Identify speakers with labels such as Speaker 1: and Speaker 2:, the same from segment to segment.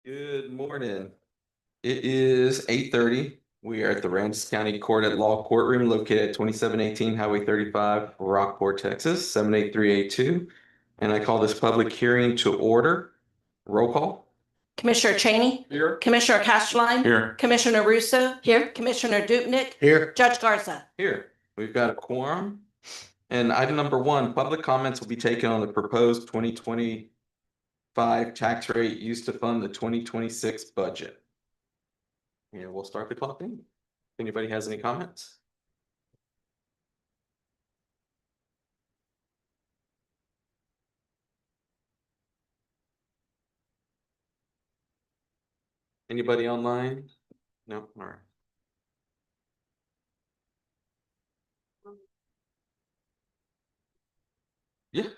Speaker 1: Good morning. It is 8:30. We are at the Ramsey County Court at Law Courtroom located at 2718 Highway 35, Rockport, Texas, 78382. And I call this public hearing to order. Roll call.
Speaker 2: Commissioner Cheney.
Speaker 1: Here.
Speaker 2: Commissioner Castleline.
Speaker 1: Here.
Speaker 2: Commissioner Russo. Here. Commissioner Dupnick.
Speaker 1: Here.
Speaker 2: Judge Garza.
Speaker 1: Here. We've got a quorum. And item number one, public comments will be taken on the proposed 2025 tax rate used to fund the 2026 budget. And we'll start the clock in. If anybody has any comments? Anybody online? No, all right. Yeah,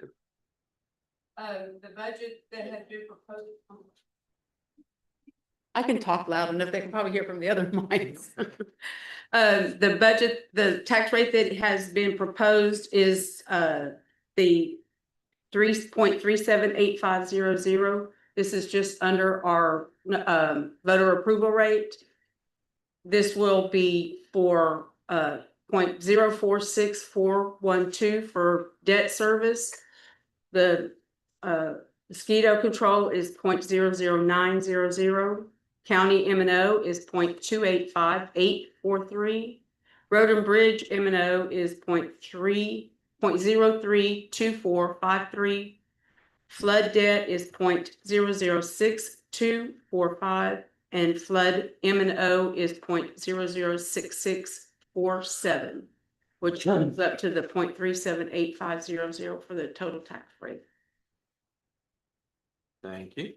Speaker 2: The budget that had been proposed.
Speaker 3: I can talk loud enough, they can probably hear from the other mics. The budget, the tax rate that has been proposed is the 3.378500. This is just under our voter approval rate. This will be for 0.046412 for debt service. The mosquito control is 0.00900. County M&O is 0.285843. Road and Bridge M&O is 0.032453. Flood debt is 0.006245, and flood M&O is 0.006647, which comes up to the 0.378500 for the total tax rate.
Speaker 1: thank you.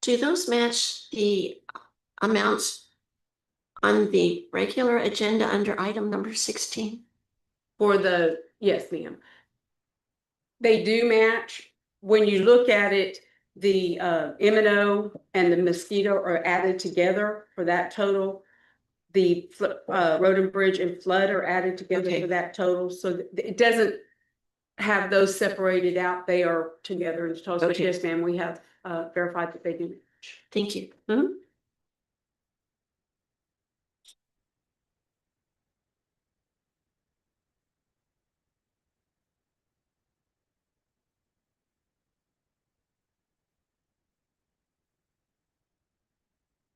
Speaker 4: Do those match the amounts on the regular agenda under item number 16?
Speaker 3: For the, yes, ma'am. They do match. When you look at it, the M&O and the mosquito are added together for that total. The road and bridge and flood are added together
Speaker 4: Okay.
Speaker 3: for that total. So it doesn't have those separated out. They are together in total. So
Speaker 4: Okay.
Speaker 3: yes, ma'am, we have verified that they do match.
Speaker 4: Thank you.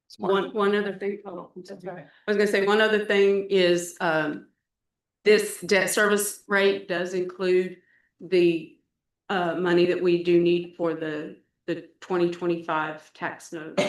Speaker 1: Smart.
Speaker 3: One other thing, oh, I'm so sorry. I was gonna say, one other thing is, this debt service rate does include the money that we do need for the 2025 tax note.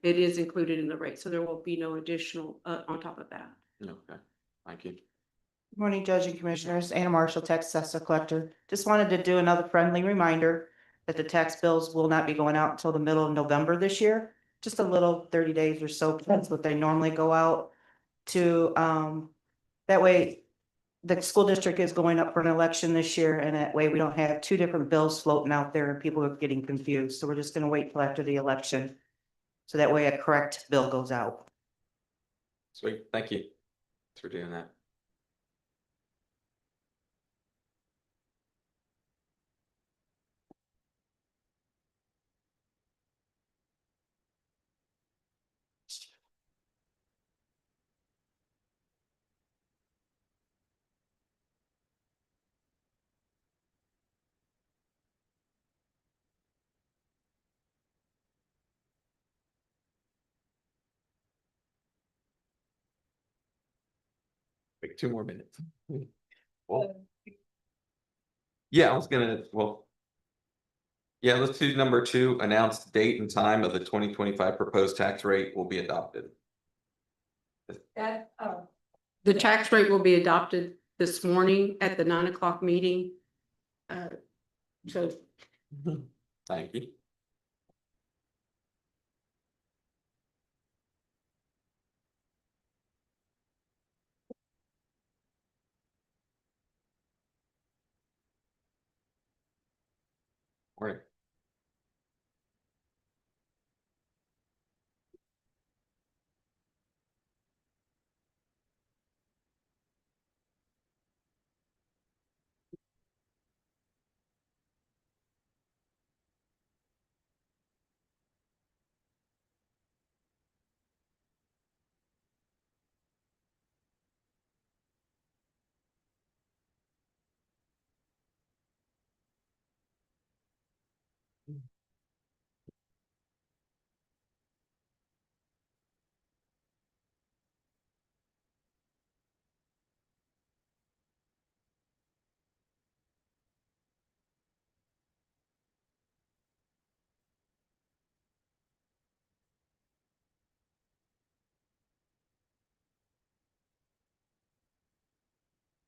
Speaker 3: It is included in the rate, so there will be no additional on top of that.
Speaker 1: Okay, thank you.
Speaker 5: Good morning, Judge and Commissioners. Anna Marshall, Tax Assessor Collector. Just wanted to do another friendly reminder that the tax bills will not be going out until the middle of November this year. Just a little 30 days or so. That's what they normally go out to. That way, the school district is going up for an election this year, and that way we don't have two different bills floating out there and people are getting confused. So we're just going to wait till after the election. So that way a correct bill goes out.
Speaker 1: Sweet, thank you. Thanks for doing that. Wait, 2 more minutes. Well, yeah, I was gonna, well. Yeah, let's do number 2, announce date and time of the 2025 proposed tax rate will be adopted.
Speaker 3: The tax rate will be adopted this morning at the 9 o'clock meeting. So
Speaker 1: Thank you. All right.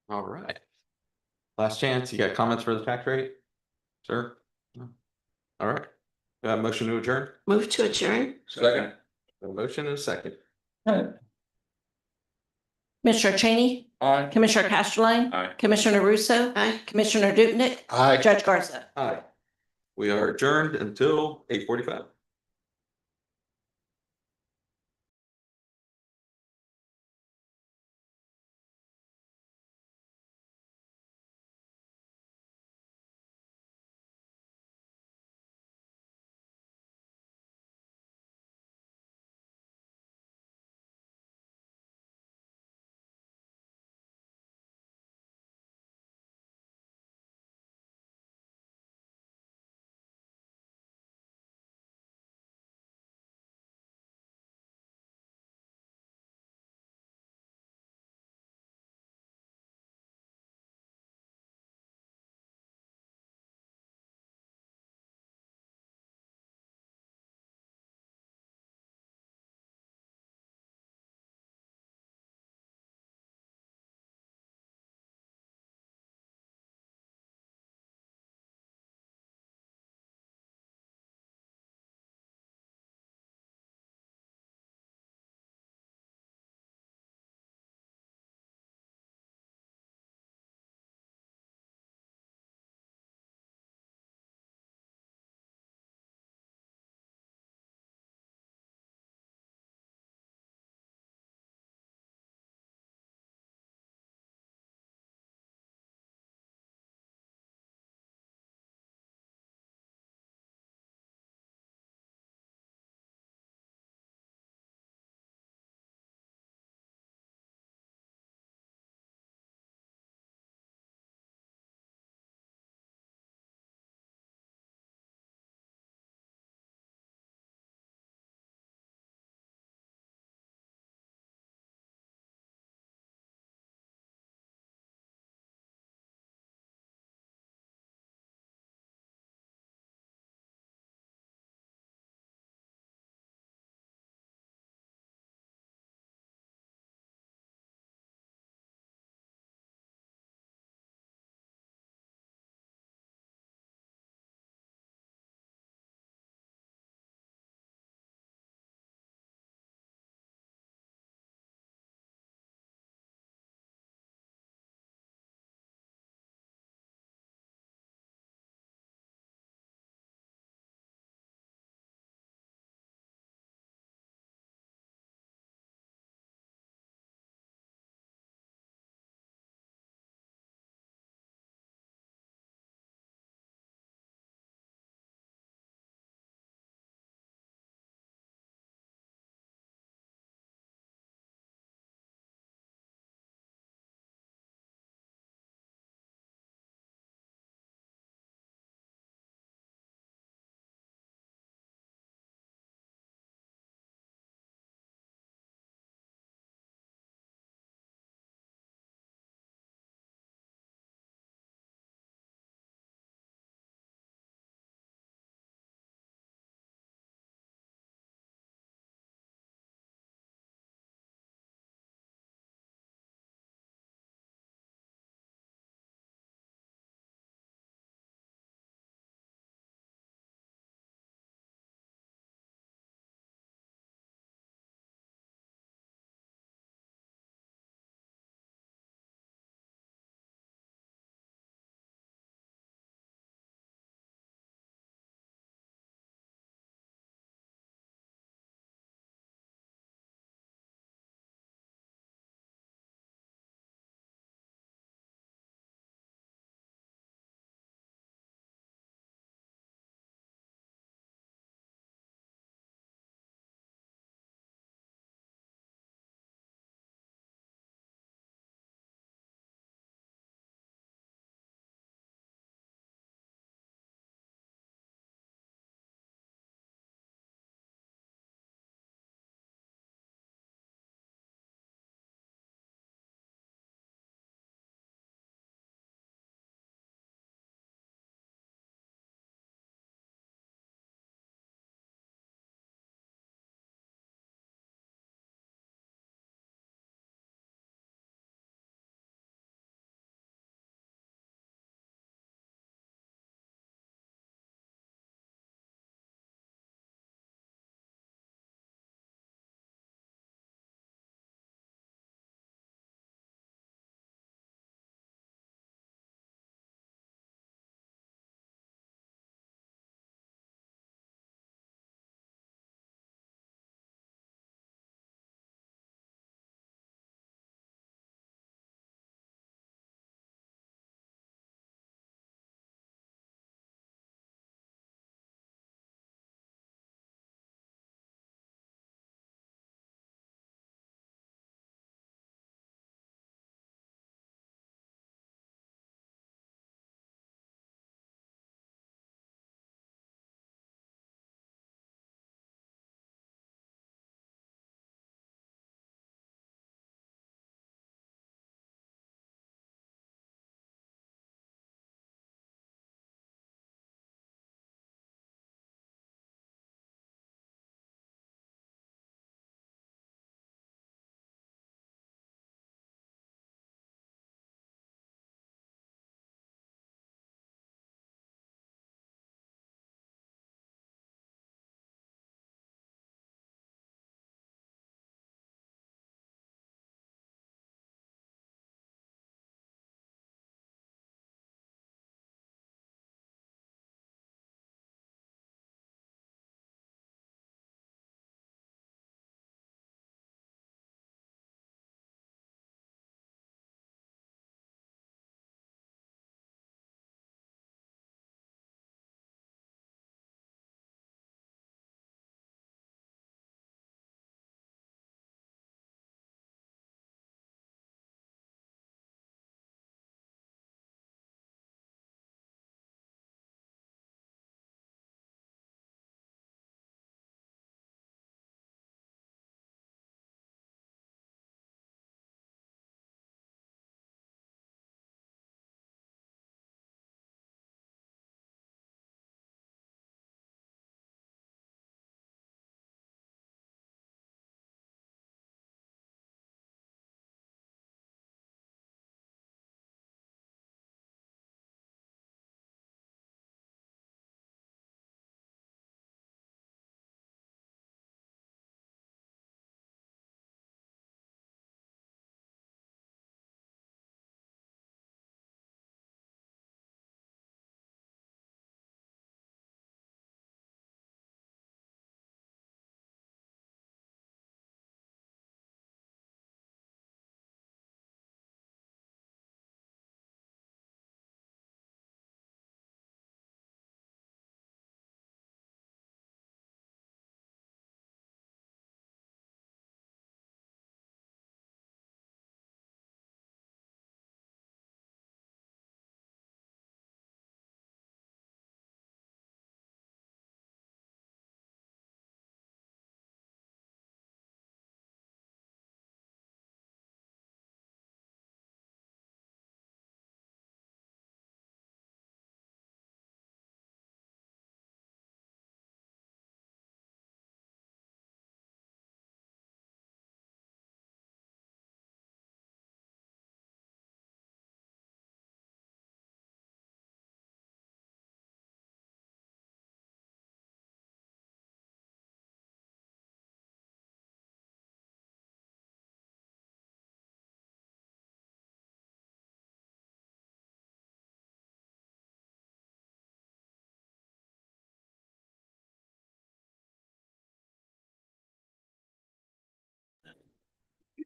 Speaker 1: All right. Last chance, you got comments for the tax rate? Sir? No? All right. Motion to adjourn?
Speaker 4: Move to adjourn.
Speaker 1: Second. A motion and a second.
Speaker 6: Commissioner Cheney,
Speaker 1: Aye.
Speaker 6: Commissioner Castellane,
Speaker 1: Aye.
Speaker 6: Commissioner Russo,
Speaker 4: Aye.
Speaker 6: Commissioner Dupnick,
Speaker 1: Aye.
Speaker 6: Judge Garza.
Speaker 1: Aye. We are adjourned until 8:45.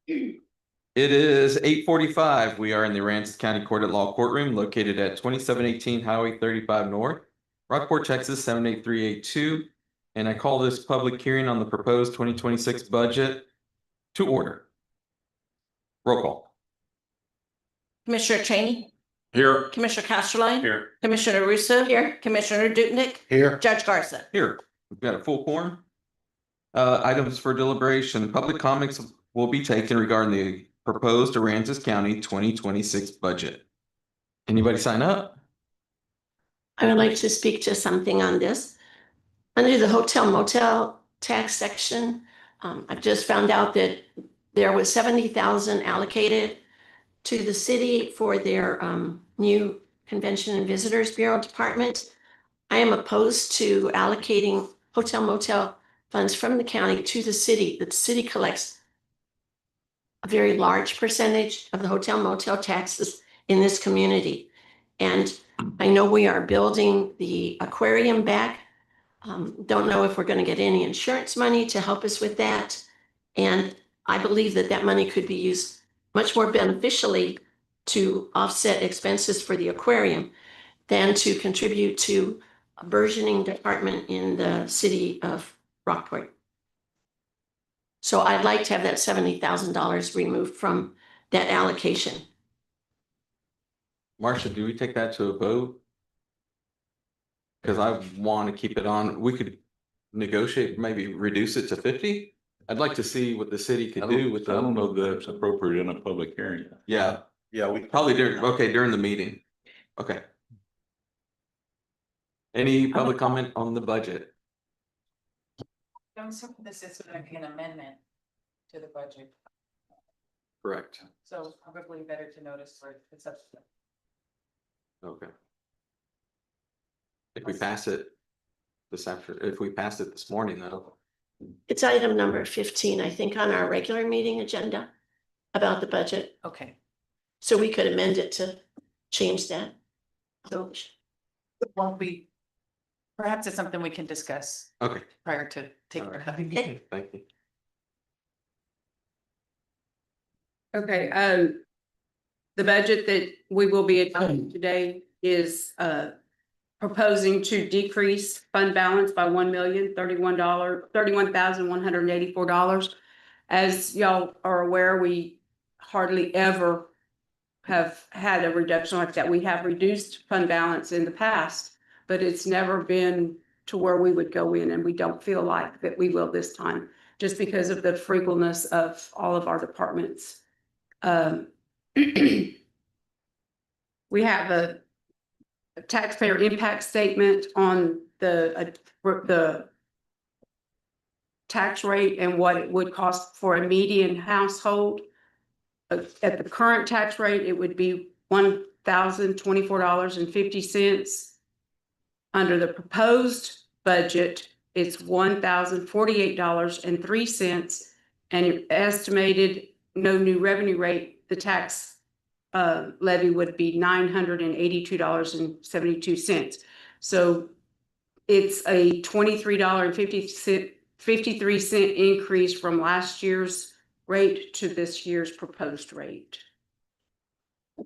Speaker 1: It is 8:45. We are in the Aransas County Court at Law courtroom located at 2718 Highway 35 North, Rockport, Texas 78382. And I call this public hearing on the proposed 2026 budget to order. Roll call.
Speaker 6: Commissioner Cheney,
Speaker 7: Here.
Speaker 6: Commissioner Casterline.
Speaker 7: Here.
Speaker 6: Commissioner Russo.
Speaker 4: Here.
Speaker 6: Commissioner Dupnick,
Speaker 7: Here.
Speaker 6: Judge Garza.
Speaker 1: Here, we've got a full quorum. Items for deliberation. Public comments will be taken regarding the proposed Aransas County 2026 budget. Anybody sign up?
Speaker 4: I would like to speak to something on this. Under the hotel motel tax section, I've just found out that there was 70,000 allocated to the city for their new Convention and Visitors Bureau department. I am opposed to allocating hotel motel funds from the county to the city. The city collects a very large percentage of the hotel motel taxes in this community. And I know we are building the aquarium back. Don't know if we're going to get any insurance money to help us with that. And I believe that that money could be used much more beneficially to offset expenses for the aquarium than to contribute to a burgeoning department in the city of Rockport. So I'd like to have that $70,000 removed from that allocation.
Speaker 1: Marcia, do we take that to a vote? Because I want to keep it on. We could negotiate, maybe reduce it to 50. I'd like to see what the city could do with.
Speaker 7: I don't know that it's appropriate in a public hearing.
Speaker 1: Yeah,
Speaker 7: Yeah, we.
Speaker 1: probably during the meeting. Okay. Any public comment on the budget?
Speaker 2: I'm assuming this is gonna be an amendment to the budget,
Speaker 1: Correct.
Speaker 2: so probably better to notice for the subsequent.
Speaker 1: Okay. If we pass it if we pass it this morning, though.
Speaker 4: It's item number 15, I think, on our regular meeting agenda about the budget.
Speaker 2: Okay.
Speaker 4: So we could amend it to change that. So
Speaker 2: Won't be, perhaps it's something we can discuss
Speaker 1: Okay.
Speaker 2: prior to taking.
Speaker 1: All right.
Speaker 4: Okay.
Speaker 1: Thank you.
Speaker 3: Okay, the budget that we will be adopting today is proposing to decrease fund balance by $1,031,184. As y'all are aware, we hardly ever have had a reduction like that. We have reduced fund balance in the past, but it's never been to where we would go in, and we don't feel like that we will this time, just because of the frugalness of all of our departments. We have a taxpayer impact statement on the tax rate and what it would cost for a median household. At the current tax rate, it would be $1,024.50. Under the proposed budget, it's $1,048.03, and your estimated no new revenue rate, the tax levy would be $982.72. So it's a $23.53 increase from last year's rate to this year's proposed rate.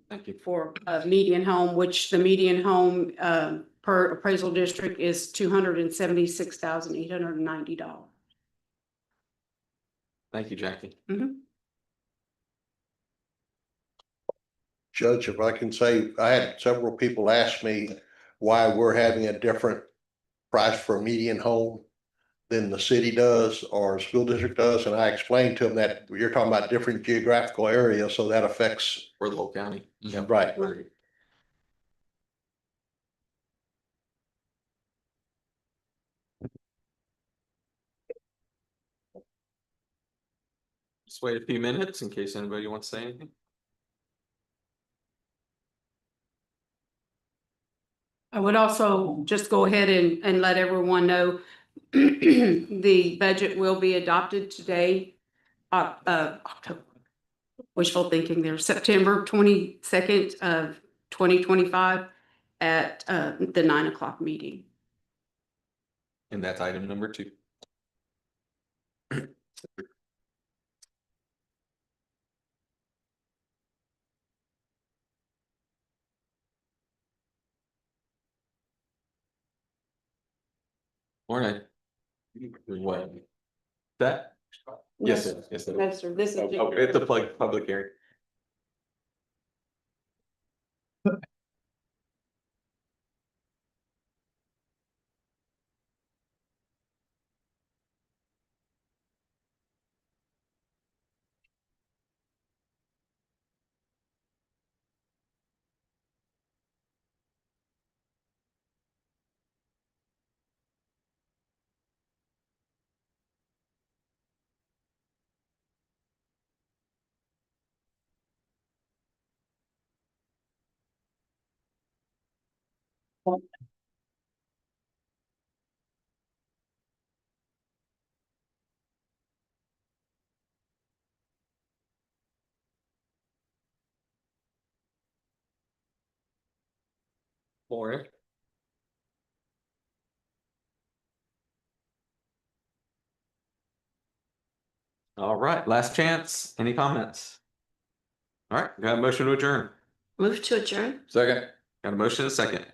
Speaker 1: Thank you.
Speaker 3: For a median home, which the median home per appraisal district is $276,890.
Speaker 1: Thank you, Jackie.
Speaker 8: Judge, if I can say, I had several people ask me why we're having a different price for a median home than the city does or school district does, and I explained to them that you're talking about different geographical areas, so that affects.
Speaker 1: For the whole county. Yeah.
Speaker 8: Right.
Speaker 1: Just wait a few minutes in case anybody wants to say anything.
Speaker 3: I would also just go ahead and let everyone know the budget will be adopted today. October. Wishful thinking there, September 22nd of 2025 at the 9 o'clock meeting.
Speaker 1: And that's item number 2. Morning. What? That? Yes, sir. Yes, sir.
Speaker 3: No, sir, this is.
Speaker 1: Oh, it's a public hearing. Morning. All right, last chance. Any comments? All right, got a motion to adjourn.
Speaker 4: Move to adjourn.
Speaker 7: Second.
Speaker 1: Got a motion and a second.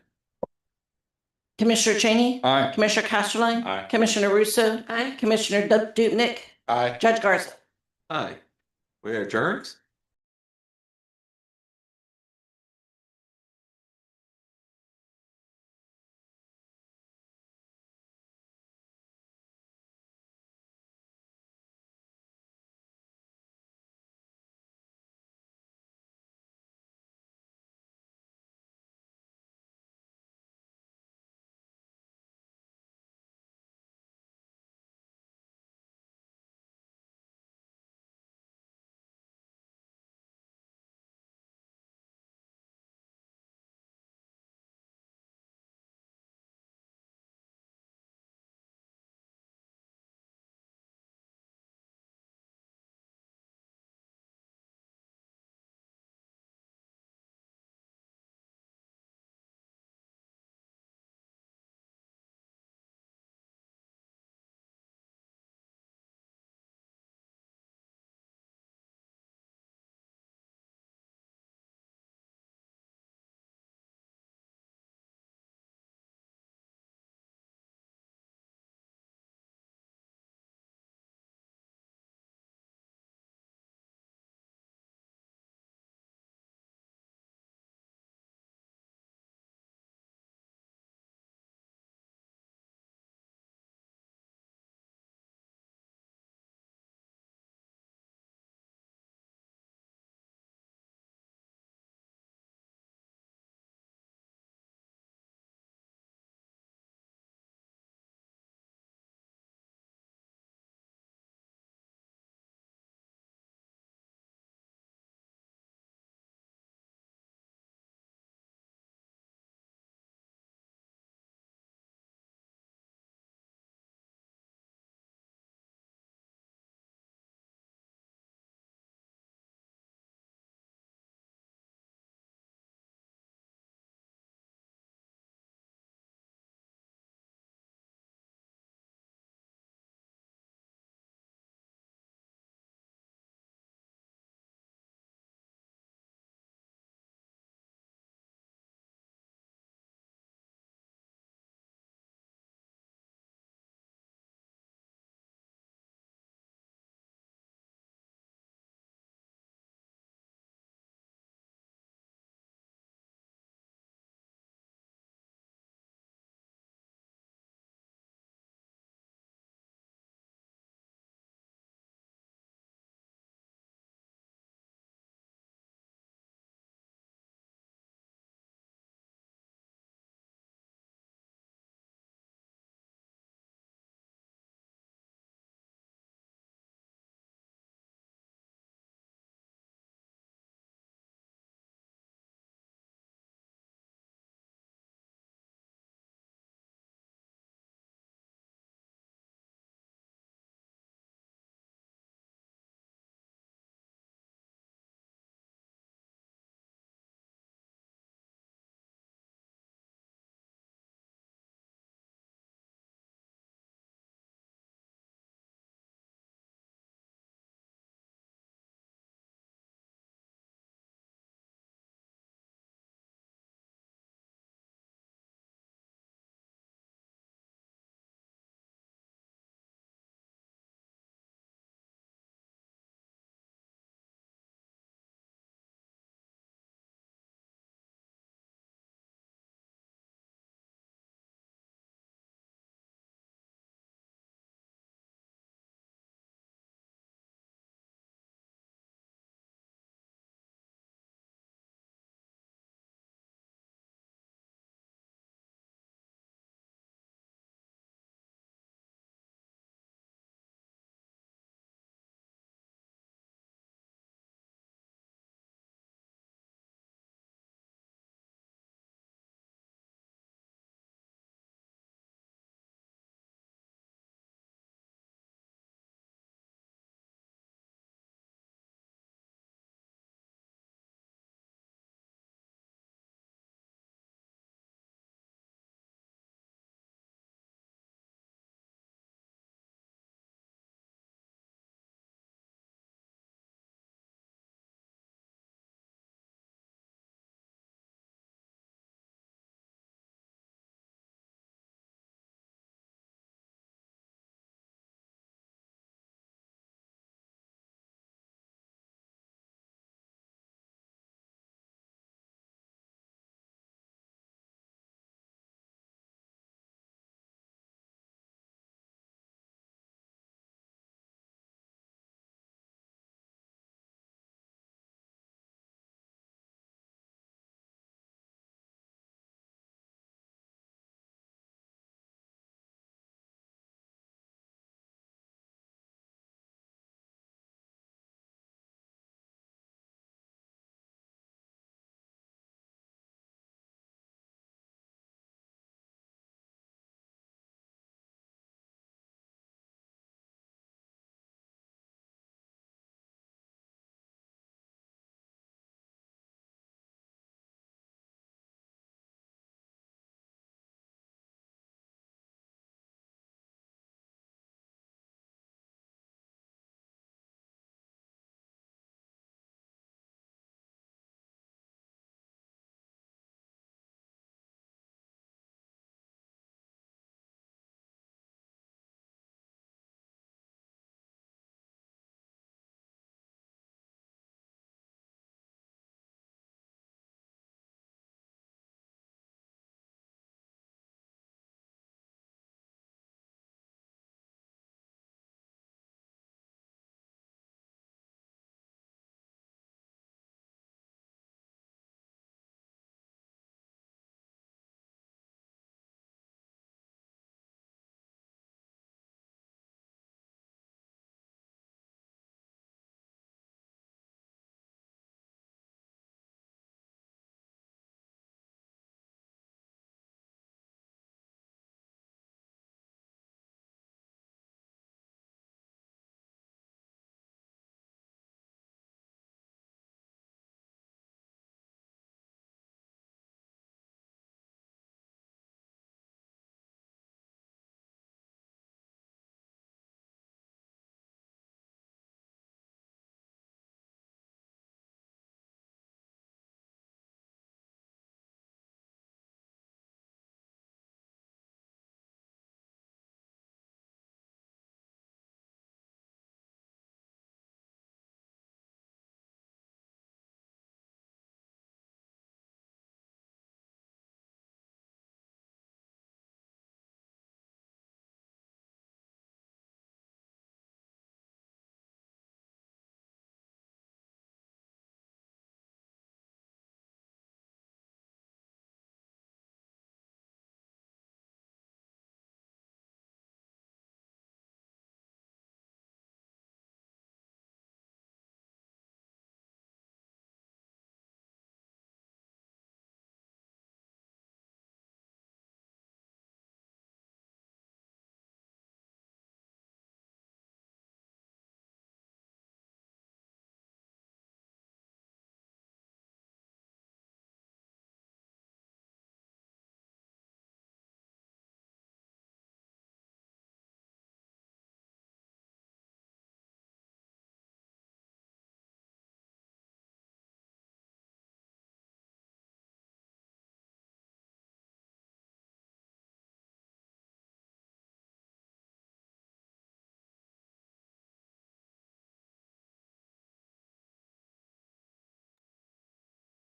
Speaker 6: Commissioner Cheney?
Speaker 7: Aye.
Speaker 6: Commissioner Casterline?
Speaker 7: Aye.
Speaker 6: Commissioner Russo?
Speaker 4: Aye.
Speaker 6: Commissioner Dupnick?
Speaker 8: Aye.
Speaker 6: Judge Garza?
Speaker 1: Aye. We adjourned.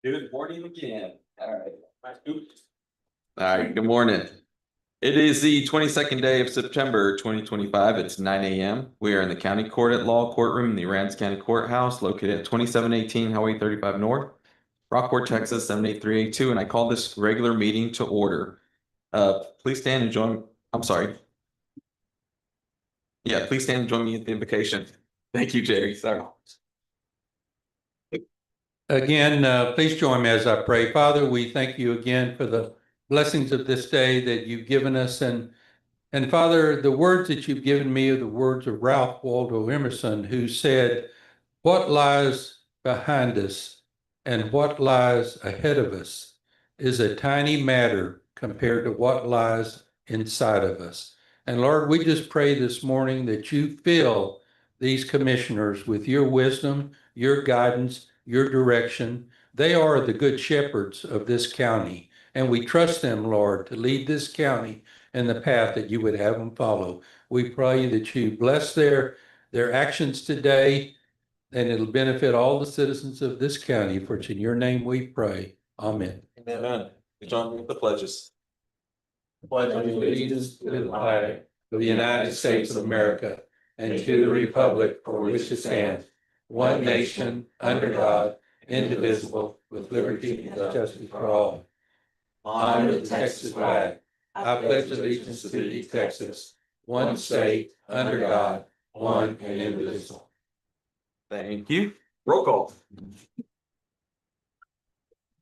Speaker 1: Good morning again. All right, good morning. It is the 22nd day of September 2025. It's 9 a.m. We are in the County Court at Law Courtroom in the Aransas County Courthouse located at 2718 Highway 35 North, Rockport, Texas 78382, and I call this regular meeting to order. Please stand and join. I'm sorry. Yeah, please stand and join me at the invocation. Thank you, Jerry. Sorry.
Speaker 9: Again, please join me as I pray. Father, we thank you again for the blessings of this day that you've given us. And Father, the words that you've given me are the words of Ralph Waldo Emerson, who said, "What lies behind us and what lies ahead of us is a tiny matter compared to what lies inside of us." And Lord, we just pray this morning that you fill these commissioners with your wisdom, your guidance, your direction. They are the good shepherds of this county, and we trust them, Lord, to lead this county in the path that you would have them follow. We pray that you bless their actions today, and it'll benefit all the citizens of this county. For it's in your name we pray. Amen.
Speaker 1: Amen. Join me with the pledges.
Speaker 9: Pledge allegiance to the flag of the United States of America and to the republic for which it stands, one nation, under God, indivisible, with liberty and justice for all. Honor the Texas flag. I pledge allegiance to thee, Texas, one state, under God, one and indivisible.
Speaker 1: Thank you. Roll call.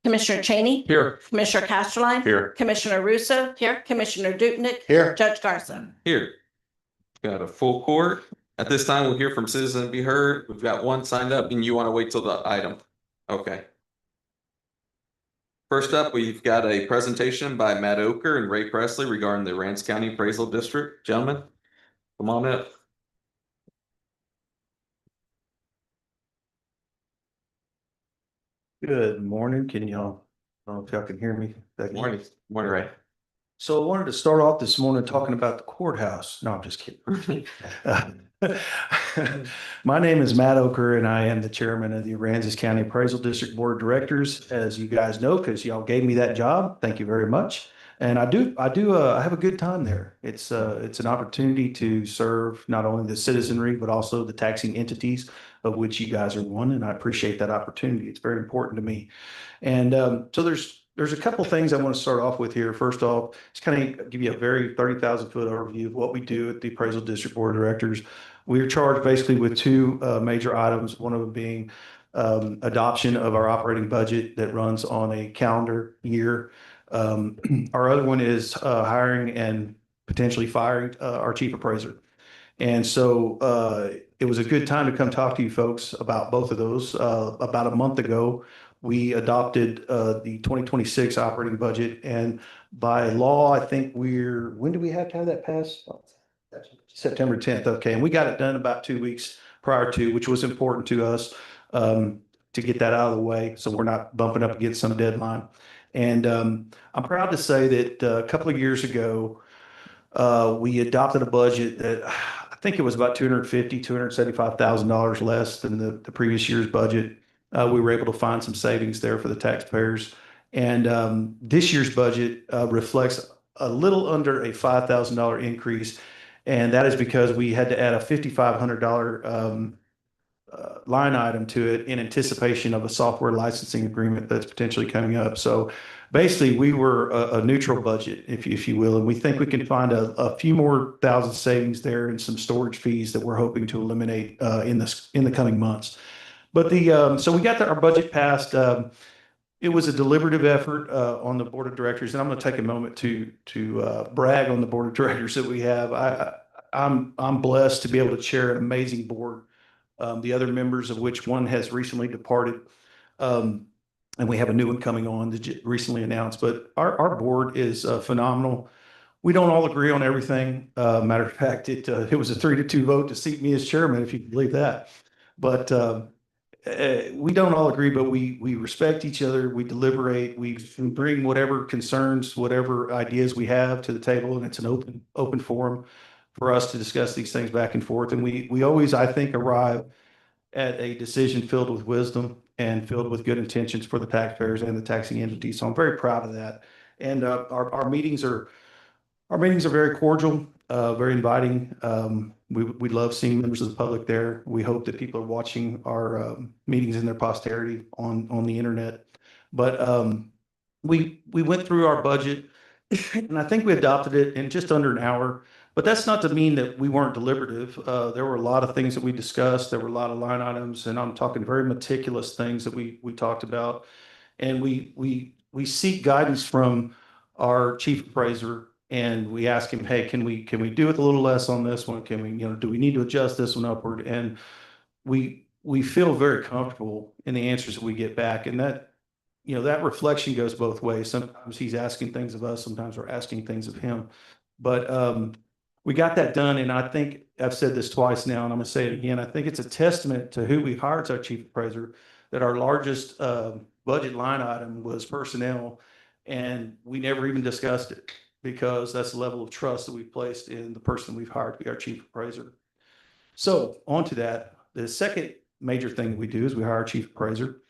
Speaker 6: Commissioner Cheney,
Speaker 1: Here.
Speaker 6: Commissioner Castelline.
Speaker 7: Here.
Speaker 6: Commissioner Russo.
Speaker 4: Here.
Speaker 6: Commissioner Dupnick.
Speaker 8: Here.
Speaker 6: Judge Garza.
Speaker 1: Here. Got a full court. At this time, we'll hear from citizens and be heard. We've got one signed up and you want to wait till the item. Okay. First up, we've got a presentation by Matt Oker and Ray Presley regarding the Aransas County Appraisal District. Gentlemen, come on up.
Speaker 10: Good morning. Can y'all, I don't know if y'all can hear me.
Speaker 1: Morning. Morning, Ray.
Speaker 10: So I wanted to start off this morning talking about the courthouse. No, I'm just kidding. My name is Matt Oker and I am the chairman of the Aransas County Appraisal District Board of Directors, as you guys know, because y'all gave me that job. Thank you very much. And I have a good time there. It's an opportunity to serve not only the citizenry, but also the taxing entities of which you guys are one. And I appreciate that opportunity. It's very important to me. And so there's a couple things I want to start off with here. First off, just kind of give you a very 30,000 foot overview of what we do at the Appraisal District Board of Directors. We're charged basically with two major items, one of them being adoption of our operating budget that runs on a calendar year. Our other one is hiring and potentially firing our chief appraiser. And so it was a good time to come talk to you folks about both of those. About a month ago, we adopted the 2026 operating budget. And by law, I think when do we have to have that passed? September 10th. Okay. And we got it done about 2 weeks prior to, which was important to us to get that out of the way. So we're not bumping up against some deadline. And I'm proud to say that a couple of years ago, we adopted a budget that I think it was about $275,000 less than the previous year's budget. We were able to find some savings there for the taxpayers. And this year's budget reflects a little under a $5,000 increase. And that is because we had to add a $5,500 line item to it in anticipation of a software licensing agreement that's potentially coming up. So basically, we were a neutral budget, if you will, and we think we can find a few more thousand savings there and some storage fees that we're hoping to eliminate in the coming months. But so we got our budget passed. It was a deliberative effort on the board of directors, and I'm going to take a moment to brag on the board of directors that we have. I'm blessed to be able to chair an amazing board. The other members of which one has recently departed, and we have a new one coming on that recently announced. But our board is phenomenal. We don't all agree on everything. Matter of fact, it was a 3-2 vote to seat me as chairman, if you can believe that. But we don't all agree, but we respect each other. We deliberate. We bring whatever concerns, whatever ideas we have to the table, and it's an open forum for us to discuss these things back and forth. And we always, I think, arrive at a decision filled with wisdom and filled with good intentions for the taxpayers and the taxing entity. So I'm very proud of that. And our meetings are very cordial, very inviting. We love seeing members of the public there. We hope that people are watching our meetings in their posterity on the internet. But we went through our budget, and I think we adopted it in just under an hour. But that's not to mean that we weren't deliberative. There were a lot of things that we discussed. There were a lot of line items, and I'm talking very meticulous things that we talked about. And we seek guidance from our chief appraiser, and we ask him, hey, can we do it a little less on this one? Can we, do we need to adjust this one upward? And we feel very comfortable in the answers that we get back. And that, that reflection goes both ways. Sometimes he's asking things of us, sometimes we're asking things of him. But we got that done. And I think I've said this twice now, and I'm gonna say it again. I think it's a testament to who we hired as our chief appraiser that our largest budget line item was personnel. And we never even discussed it because that's the level of trust that we've placed in the person we've hired to be our chief appraiser. So on to that, the second major thing that we do is we hire our chief appraiser.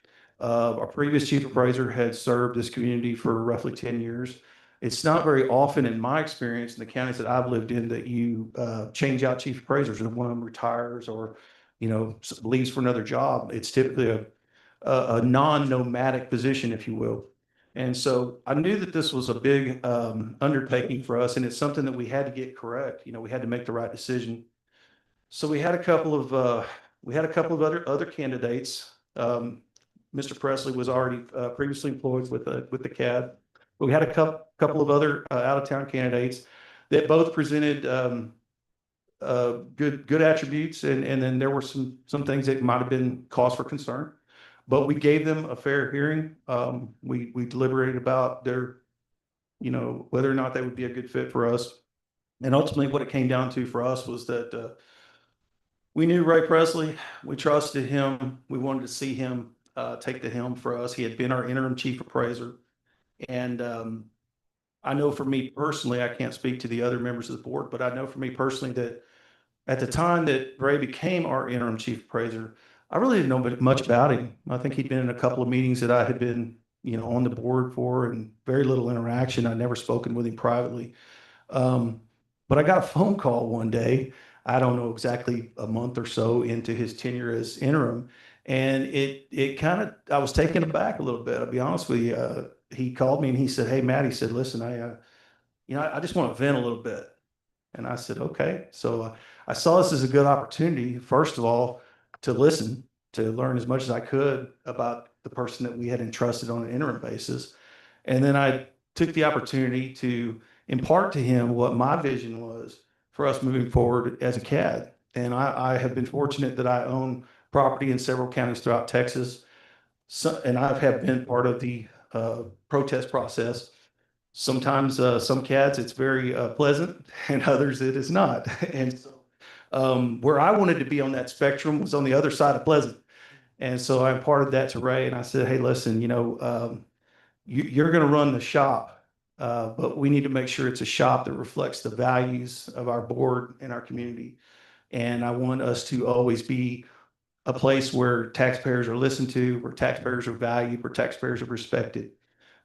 Speaker 10: Our previous chief appraiser had served this community for roughly 10 years. It's not very often in my experience in the counties that I've lived in that you change out chief appraisers and one of them retires or, leaves for another job. It's typically a non-nomadic position, if you will. And so I knew that this was a big undertaking for us, and it's something that we had to get correct. We had to make the right decision. So we had a couple of other candidates. Mr. Presley was already previously employed with the CAD. But we had a couple of other out-of-town candidates that both presented good attributes, and then there were some things that might have been cause for concern. But we gave them a fair hearing. We deliberated about their, whether or not they would be a good fit for us. And ultimately what it came down to for us was that we knew Ray Presley. We trusted him. We wanted to see him take the helm for us. He had been our interim chief appraiser. And I know for me personally, I can't speak to the other members of the board, but I know for me personally that at the time that Ray became our interim chief appraiser, I really didn't know much about him. I think he'd been in a couple of meetings that I had been, on the board for, and very little interaction. I'd never spoken with him privately. But I got a phone call one day, I don't know exactly a month or so into his tenure as interim. And it kind of, I was taken aback a little bit, I'll be honest with you. He called me and he said, hey, Matt, he said, listen, I just want to vent a little bit. And I said, okay. So I saw this as a good opportunity, first of all, to listen, to learn as much as I could about the person that we had entrusted on an interim basis. And then I took the opportunity to impart to him what my vision was for us moving forward as a CAD. And I have been fortunate that I own property in several counties throughout Texas. And I have been part of the protest process. Sometimes some CADs, it's very pleasant, and others it is not. And so where I wanted to be on that spectrum was on the other side of pleasant. And so I imparted that to Ray, and I said, hey, listen, you're going to run the shop, but we need to make sure it's a shop that reflects the values of our board and our community. And I want us to always be a place where taxpayers are listened to, where taxpayers are valued, where taxpayers are respected.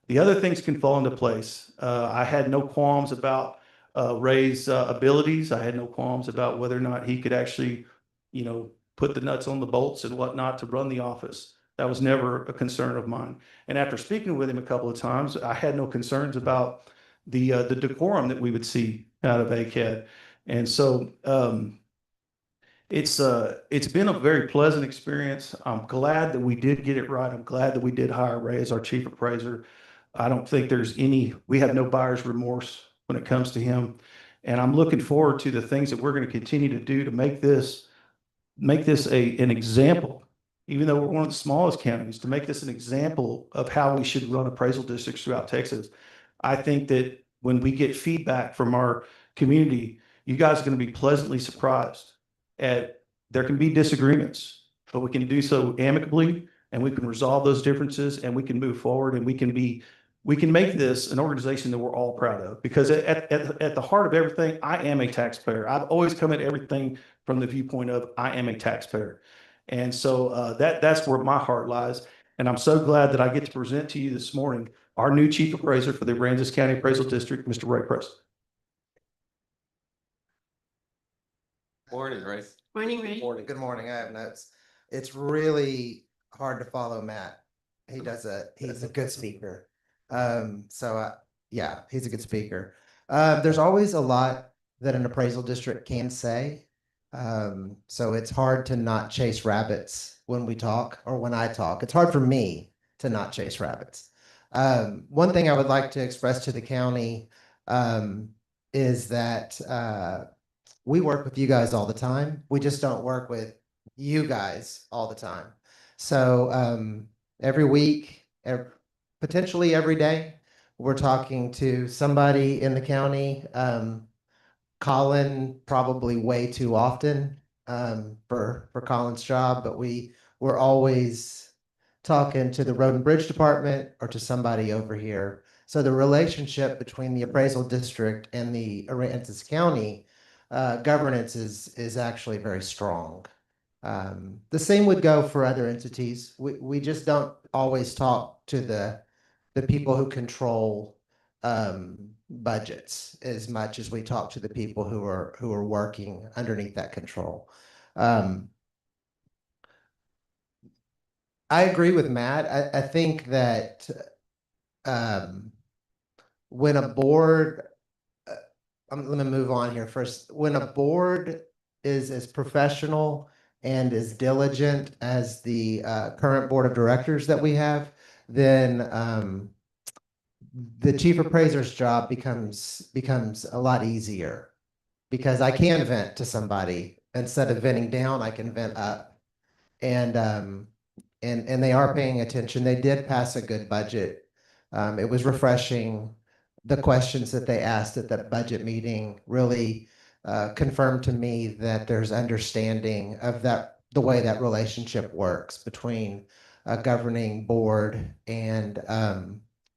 Speaker 10: The other things can fall into place. I had no qualms about Ray's abilities. I had no qualms about whether or not he could actually, put the nuts on the bolts and whatnot to run the office. That was never a concern of mine. And after speaking with him a couple of times, I had no concerns about the decorum that we would see out of ACAD. And so it's been a very pleasant experience. I'm glad that we did get it right. I'm glad that we did hire Ray as our chief appraiser. I don't think we have no buyer's remorse when it comes to him. And I'm looking forward to the things that we're going to continue to do to make this an example, even though we're one of the smallest counties, to make this an example of how we should run appraisal districts throughout Texas. I think that when we get feedback from our community, you guys are going to be pleasantly surprised there can be disagreements, but we can do so amicably, and we can resolve those differences, and we can move forward, and we can make this an organization that we're all proud of. Because at the heart of everything, I am a taxpayer. I've always come at everything from the viewpoint of I am a taxpayer. And so that's where my heart lies. And I'm so glad that I get to present to you this morning our new chief appraiser for the Aransas County Appraisal District, Mr. Ray Preston.
Speaker 1: Morning, Ray.
Speaker 4: Morning, Ray.
Speaker 11: Good morning. I have notes. It's really hard to follow Matt. He's a good speaker. Yeah, he's a good speaker. There's always a lot that an appraisal district can say. So it's hard to not chase rabbits when we talk or when I talk. It's hard for me to not chase rabbits. One thing I would like to express to the county is that we work with you guys all the time. We just don't work with you guys all the time. So every week, potentially every day, we're talking to somebody in the county. Colin probably way too often for Colin's job, but we're always talking to the Road and Bridge Department or to somebody over here. So the relationship between the appraisal district and the Aransas County governance is actually very strong. The same would go for other entities. We just don't always talk to the people who control budgets as much as we talk to the people who are working underneath that control. I agree with Matt. I think that when a board, I'm going to move on here first. When a board is as professional and as diligent as the current board of directors that we have, then the chief appraiser's job becomes a lot easier, because I can vent to somebody. Instead of venting down, I can vent up, and they are paying attention. They did pass a good budget. It was refreshing. The questions that they asked at that budget meeting really confirmed to me that there's understanding of the way that relationship works between a governing board and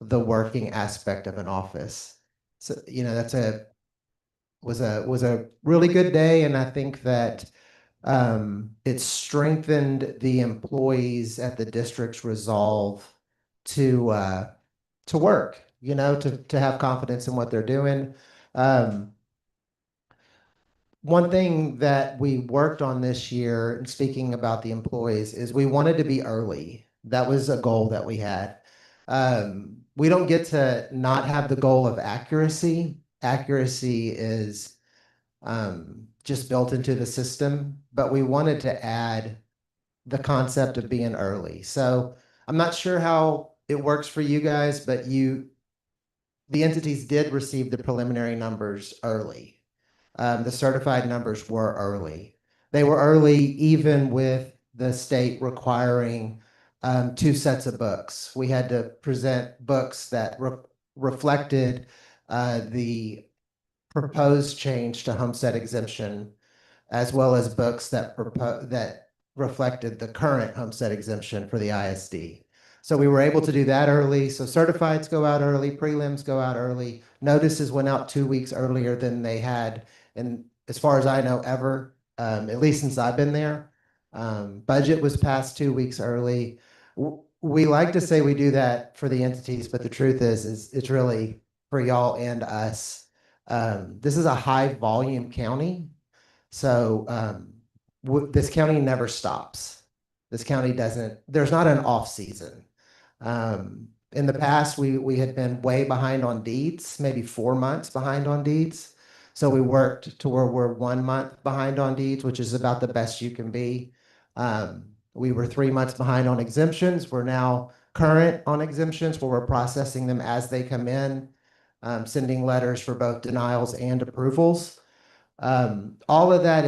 Speaker 11: the working aspect of an office. So, that was a really good day. And I think that it strengthened the employees at the district's resolve to work, to have confidence in what they're doing. One thing that we worked on this year, and speaking about the employees, is we wanted to be early. That was a goal that we had. We don't get to not have the goal of accuracy. Accuracy is just built into the system, but we wanted to add the concept of being early. So I'm not sure how it works for you guys, but the entities did receive the preliminary numbers early. The certified numbers were early. They were early even with the state requiring 2 sets of books. We had to present books that reflected the proposed change to homestead exemption, as well as books that reflected the current homestead exemption for the ISD. So we were able to do that early. So certifieds go out early, prelims go out early. Notices went out 2 weeks earlier than they had, and as far as I know, ever, at least since I've been there. Budget was passed 2 weeks early. We like to say we do that for the entities, but the truth is it's really for y'all and us. This is a high volume county. So this county never stops. This county there's not an off season. In the past, we had been way behind on deeds, maybe 4 months behind on deeds. So we worked to where we're 1 month behind on deeds, which is about the best you can be. We were 3 months behind on exemptions. We're now current on exemptions, where we're processing them as they come in, sending letters for both denials and approvals. All of that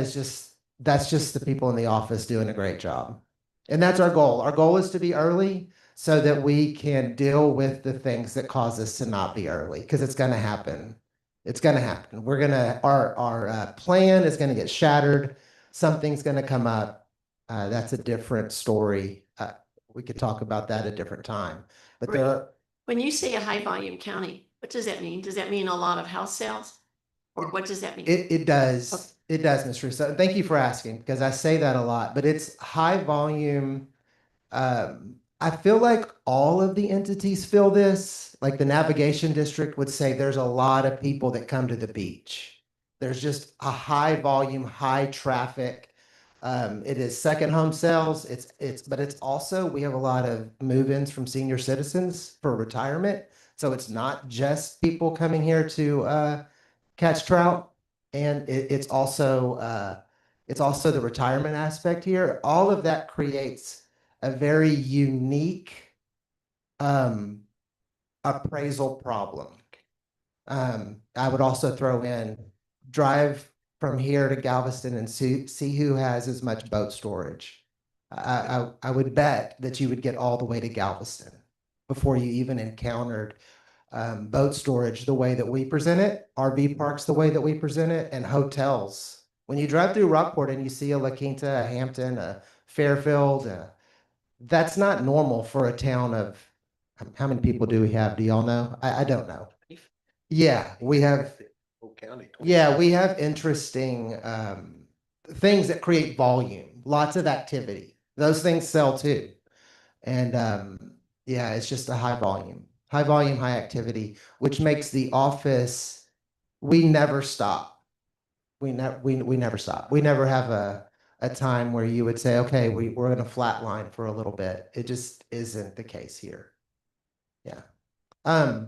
Speaker 11: that's just the people in the office doing a great job. And that's our goal. Our goal is to be early so that we can deal with the things that cause us to not be early, because it's going to happen. It's going to happen. Our plan is going to get shattered. Something's going to come up. That's a different story. We could talk about that at a different time. But
Speaker 4: When you say a high volume county, what does that mean? Does that mean a lot of house sales? Or what does that mean?
Speaker 11: It does. It does, Ms. Russo. Thank you for asking, because I say that a lot, but it's high volume. I feel like all of the entities feel this, like the navigation district would say there's a lot of people that come to the beach. There's just a high volume, high traffic. It is second home sales. But it's also, we have a lot of move-ins from senior citizens for retirement. So it's not just people coming here to, catch trout. And it's also the retirement aspect here. All of that creates a very unique appraisal problem. I would also throw in drive from here to Galveston and see who has as much boat storage. I would bet that you would get all the way to Galveston before you even encountered boat storage the way that we present it, RV parks the way that we present it, and hotels. When you drive through Rockport and you see a La Quinta, a Hampton, a Fairfield, that's not normal for a town of, how many people do we have? Do y'all know? I don't know. Yeah, we have, we have interesting things that create volume, lots of activity. Those things sell too. And it's just a high volume, high activity, which makes the office, we never stop. We never stop. We never have a time where you would say, okay, we're going to flatline for a little bit. It just isn't the case here. Yeah. I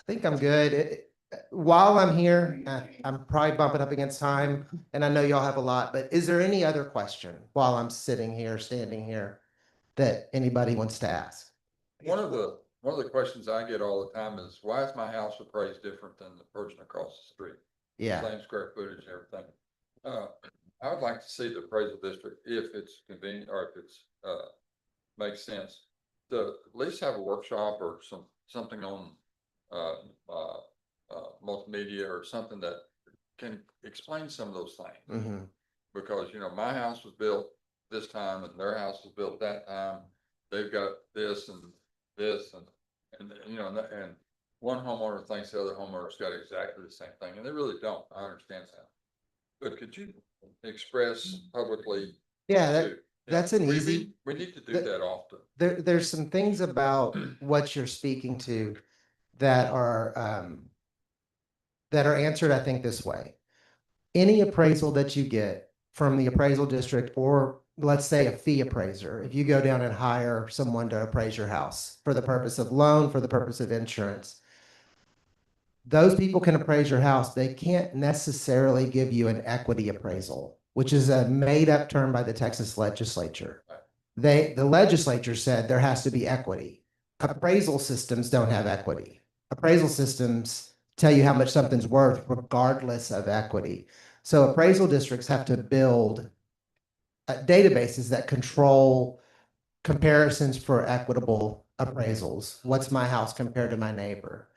Speaker 11: think I'm good. While I'm here, I'm probably bumping up against time, and I know y'all have a lot, but is there any other question while I'm standing here that anybody wants to ask?
Speaker 12: One of the questions I get all the time is, why is my house appraised different than the person across the street?
Speaker 11: Yeah.
Speaker 12: Same square footage and everything. I would like to see the appraisal district, if it's convenient or if it's makes sense, to at least have a workshop or something on multimedia or something that can explain some of those things.
Speaker 11: Mm-hmm.
Speaker 12: Because, my house was built this time and their house was built that time. They've got this and one homeowner thinks the other homeowner's got exactly the same thing, and they really don't. I understand that. But could you express publicly?
Speaker 11: Yeah, that's an easy.
Speaker 12: We need to do that often.
Speaker 11: There's some things about what you're speaking to that are answered, I think, this way. Any appraisal that you get from the appraisal district, or let's say a fee appraiser, if you go down and hire someone to appraise your house for the purpose of loan, for the purpose of insurance, those people can appraise your house. They can't necessarily give you an equity appraisal, which is a made-up term by the Texas legislature. The legislature said there has to be equity. Appraisal systems don't have equity. Appraisal systems tell you how much something's worth regardless of equity. So appraisal districts have to build databases that control comparisons for equitable appraisals. What's my house compared to my neighbor?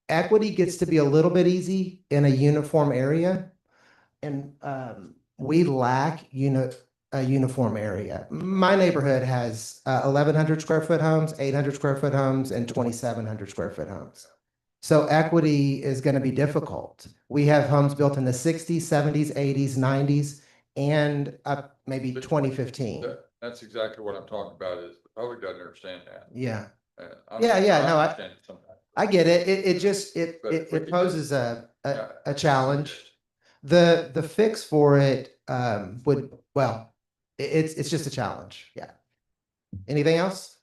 Speaker 11: Equity gets to be a little bit easy in a uniform area, and we lack a uniform area. My neighborhood has 1,100 square foot homes, 800 square foot homes, and 2,700 square foot homes. So equity is going to be difficult. We have homes built in the 60s, 70s, 80s, 90s, and up maybe 2015.
Speaker 12: That's exactly what I'm talking about, is the public doesn't understand that.
Speaker 11: Yeah.
Speaker 12: No,
Speaker 11: I get it. It poses a challenge. The fix for it it's just a challenge. Yeah. Anything else?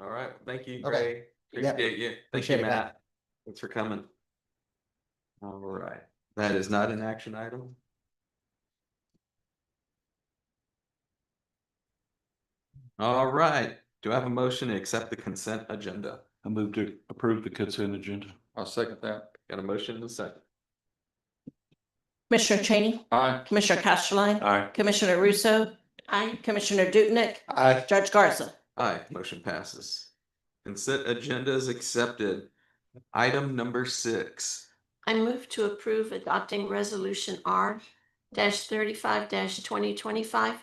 Speaker 1: All right. Thank you,
Speaker 11: Okay.
Speaker 1: Gray.
Speaker 11: Yep.
Speaker 1: Appreciate you. Thank
Speaker 11: Appreciate
Speaker 1: you,
Speaker 11: it,
Speaker 1: Matt. Thanks for coming. All right. That is not an action item. All right. Do I have a motion to accept the consent agenda?
Speaker 7: I move to approve the consent agenda.
Speaker 12: I'll second that.
Speaker 1: Got a motion and a second.
Speaker 6: Commissioner Cheney,
Speaker 12: Aye.
Speaker 6: Commissioner Castelline,
Speaker 7: Aye.
Speaker 6: Commissioner Russo,
Speaker 4: Aye.
Speaker 6: Commissioner Dupnick,
Speaker 8: I,
Speaker 6: Judge Garza.
Speaker 1: Aye, motion passes. Consent agenda is accepted. Item number 6.
Speaker 4: I move to approve adopting resolution R-35-2025,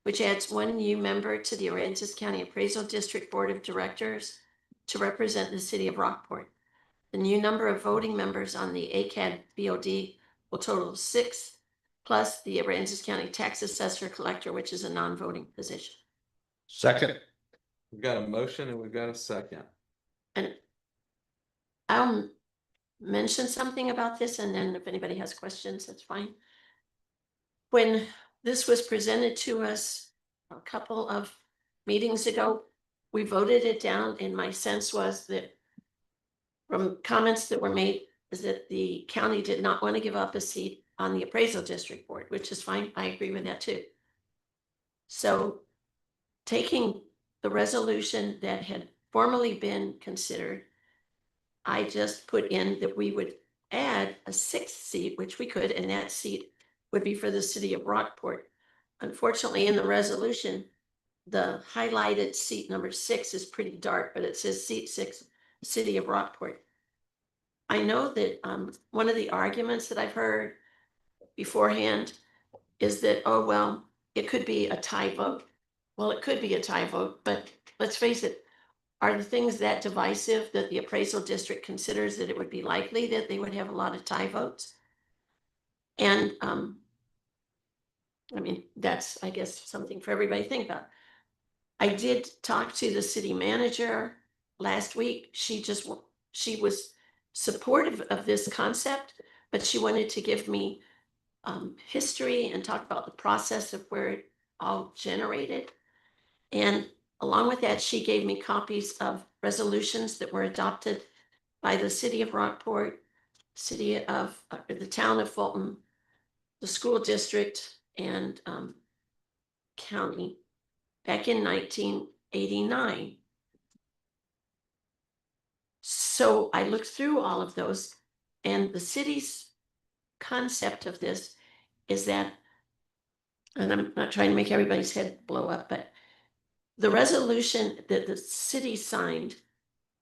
Speaker 4: which adds one new member to the Aransas County Appraisal District Board of Directors to represent the city of Rockport. The new number of voting members on the ACAD BOD will total 6, plus the Aransas County Tax Assessor Collector, which is a non-voting position.
Speaker 8: Second.
Speaker 1: We've got a motion and we've got a second.
Speaker 4: And I'll mention something about this, and then if anybody has questions, that's fine. When this was presented to us a couple of meetings ago, we voted it down, and my sense was that from comments that were made is that the county did not want to give up a seat on the appraisal district board, which is fine. I agree with that too. So taking the resolution that had formerly been considered, I just put in that we would add a 6th seat, which we could, and that seat would be for the city of Rockport. Unfortunately, in the resolution, the highlighted seat number 6 is pretty dark, but it says seat 6, city of Rockport. I know that one of the arguments that I've heard beforehand is that, oh, well, it could be a tie vote. Well, it could be a tie vote, but let's face it, are the things that divisive that the appraisal district considers that it would be likely that they would have a lot of tie votes? And I mean, that's, I guess, something for everybody to think about. I did talk to the city manager last week. She was supportive of this concept, but she wanted to give me history and talk about the process of where it all generated. And along with that, she gave me copies of resolutions that were adopted by the city of Rockport, city of the town of Fulton, the school district, and county back in 1989. So I looked through all of those, and the city's concept of this is that, and I'm not trying to make everybody's head blow up, but the resolution that the city signed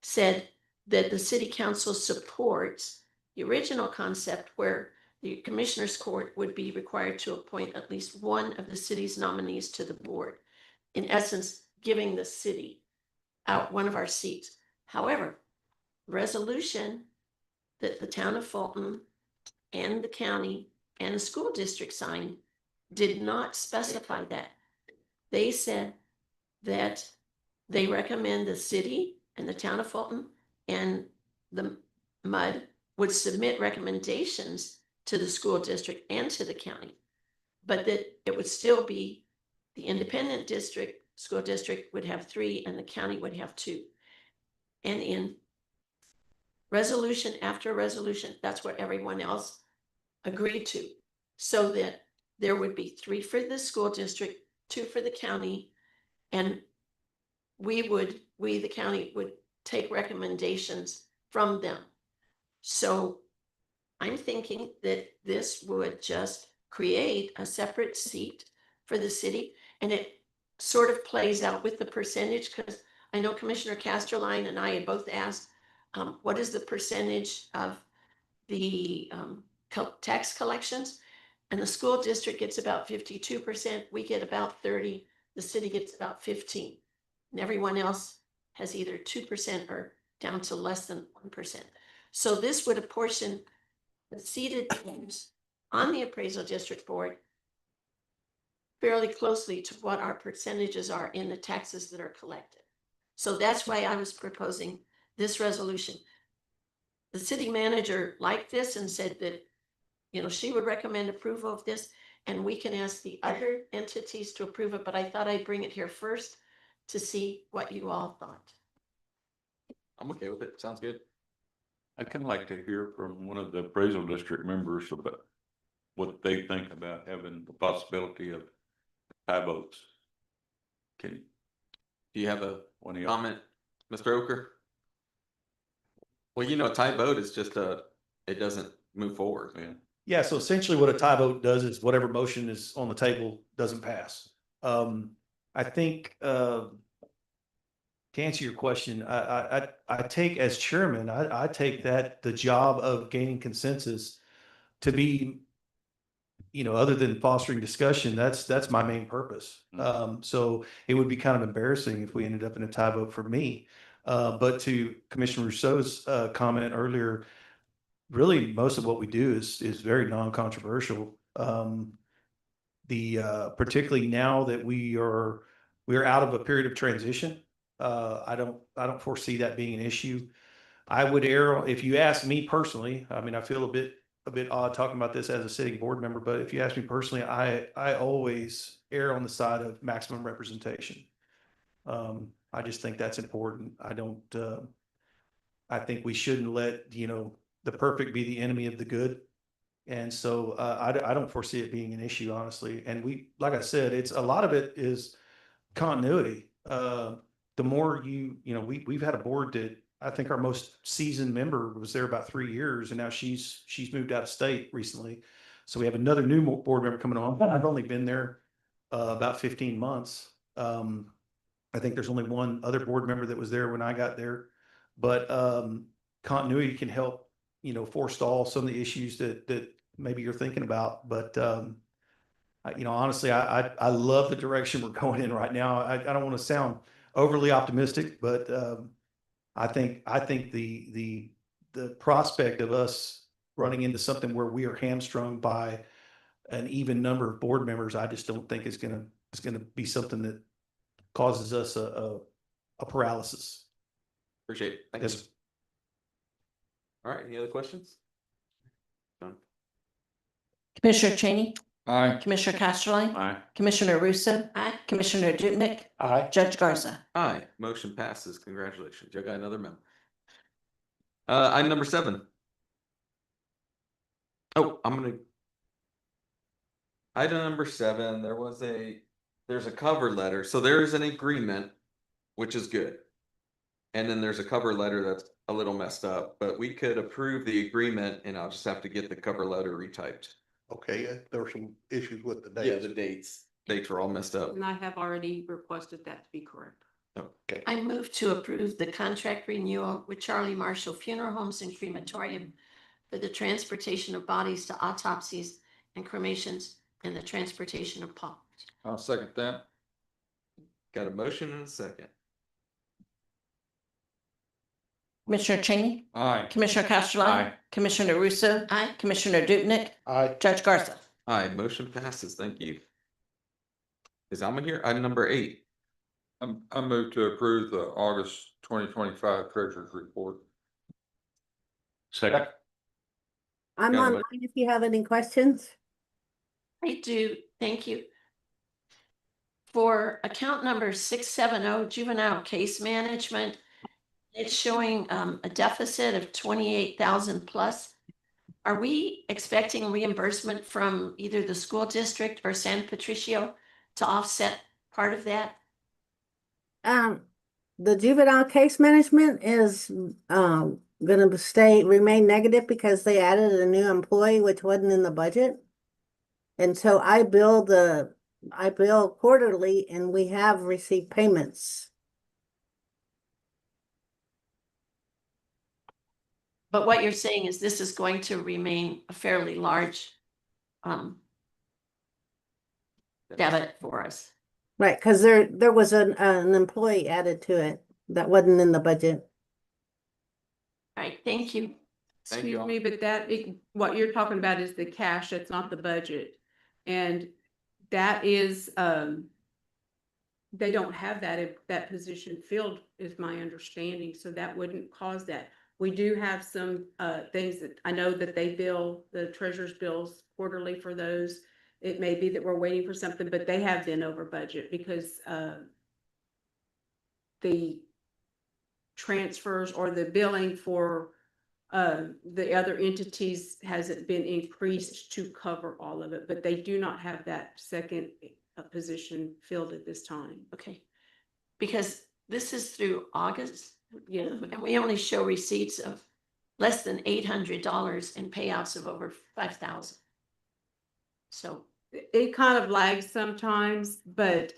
Speaker 4: said that the city council supports the original concept where the commissioners court would be required to appoint at least one of the city's nominees to the board. In essence, giving the city out one of our seats. However, resolution that the town of Fulton and the county and the school district signed did not specify that. They said that they recommend the city and the town of Fulton and the MUD would submit recommendations to the school district and to the county, but that it would still be the independent district, school district would have 3 and the county would have 2. And in resolution after resolution, that's what everyone else agreed to, so that there would be 3 for the school district, 2 for the county, and we, the county, would take recommendations from them. So I'm thinking that this would just create a separate seat for the city, and it sort of plays out with the percentage, because I know Commissioner Casterline and I had both asked, what is the percentage of the tax collections? And the school district gets about 52%, we get about 30%, the city gets about 15%. And everyone else has either 2% or down to less than 1%. So this would apportion the seated teams on the appraisal district board fairly closely to what our percentages are in the taxes that are collected. So that's why I was proposing this resolution. The city manager liked this and said that, you know, she would recommend approval of this, and we can ask the other entities to approve it, but I thought I'd bring it here first to see what you all thought.
Speaker 1: I'm okay with it. Sounds good.
Speaker 7: I'd kind of like to hear from one of the appraisal district members about what they think about having the possibility of tie votes. Do
Speaker 1: you have a
Speaker 7: one
Speaker 1: comment, Mr. Oker? Well, you know, a tie vote is just it doesn't move forward.
Speaker 7: Yeah.
Speaker 10: Yeah, so essentially what a tie vote does is whatever motion is on the table doesn't pass. I think to answer your question, I take as chairman, I take that the job of gaining consensus to be, you know, other than fostering discussion, that's my main purpose. So it would be kind of embarrassing if we ended up in a tie vote for me. But to Commissioner Rousseau's comment earlier, really most of what we do is very non-controversial. Particularly now that we're out of a period of transition, I don't foresee that being an issue. I would err, if you ask me personally, I mean, I feel a bit odd talking about this as a sitting board member, but if you ask me personally, I always err on the side of maximum representation. I just think that's important. I think we shouldn't let, the perfect be the enemy of the good. And so I don't foresee it being an issue, honestly. And like I said, a lot of it is continuity. The more we've had a board that I think our most seasoned member was there about 3 years, and now she's moved out of state recently. So we have another new board member coming on. I've only been there about 15 months. I think there's only one other board member that was there when I got there, but continuity can help, forestall some of the issues that maybe you're thinking about. But honestly, I love the direction we're going in right now. I don't want to sound overly optimistic, but I think the prospect of us running into something where we are hamstrung by an even number of board members, I just don't think is gonna be something that causes us a paralysis.
Speaker 1: Appreciate it. Thank you.
Speaker 10: Yes.
Speaker 1: All right, any other questions? Done.
Speaker 6: Commissioner Cheney,
Speaker 12: Aye.
Speaker 6: Commissioner Casterline,
Speaker 7: Aye.
Speaker 6: Commissioner Russo,
Speaker 4: Aye.
Speaker 6: Commissioner Dupnick,
Speaker 10: Aye.
Speaker 6: Judge Garza.
Speaker 1: Aye, motion passes. Congratulations. You got another member. Item number 7. Oh, item number 7, there's a cover letter. So there's an agreement, which is good. And then there's a cover letter that's a little messed up, but we could approve the agreement and I'll just have to get the cover letter retyped.
Speaker 8: Okay, there were some issues with the
Speaker 1: Yeah,
Speaker 8: dates.
Speaker 1: the dates were all messed up.
Speaker 3: And I have already requested that to be correct.
Speaker 1: Okay,
Speaker 4: I move to approve the contract renewal with Charlie Marshall Funeral Homes and Crematorium for the transportation of bodies to autopsies and cremations and the transportation of pallets.
Speaker 12: I'll second that.
Speaker 1: got a motion and a second.
Speaker 6: Commissioner Cheney,
Speaker 12: Aye.
Speaker 6: Commissioner Casterline,
Speaker 7: Aye.
Speaker 6: Commissioner Russo,
Speaker 4: Aye.
Speaker 6: Commissioner Dupnick,
Speaker 8: Aye.
Speaker 6: Judge Garza.
Speaker 1: Aye, motion passes. Thank you. Is Alma here? Item number 8.
Speaker 12: I move to approve the August 2025 treasurer's report.
Speaker 7: Second.
Speaker 13: I'm
Speaker 1: Got it.
Speaker 13: online if you have any questions.
Speaker 4: I do, thank you. For account number 670 juvenile case management, it's showing a deficit of 28,000 plus. Are we expecting reimbursement from either the school district or San Patricio to offset part of that?
Speaker 13: The juvenile case management is gonna remain negative because they added a new employee which wasn't in the budget. And so I bill quarterly and we have received payments.
Speaker 4: But what you're saying is this is going to remain a fairly large debit for us.
Speaker 13: Right, because there was an employee added to it that wasn't in the budget.
Speaker 4: All right, thank you.
Speaker 1: Thank you
Speaker 3: Excuse
Speaker 1: all.
Speaker 3: me, but what you're talking about is the cash, that's not the budget. And that is, they don't have that position filled, is my understanding, so that wouldn't cause that. We do have some things that I know that they bill, the treasurer's bills quarterly for those. It may be that we're waiting for something, but they have been over budget because the transfers or the billing for the other entities hasn't been increased to cover all of it, but they do not have that second position filled at this time.
Speaker 4: Okay, because this is through August.
Speaker 3: Yeah.
Speaker 4: And we only show receipts of less than $800 and payouts of over 5,000. So,
Speaker 3: It kind of lags sometimes, but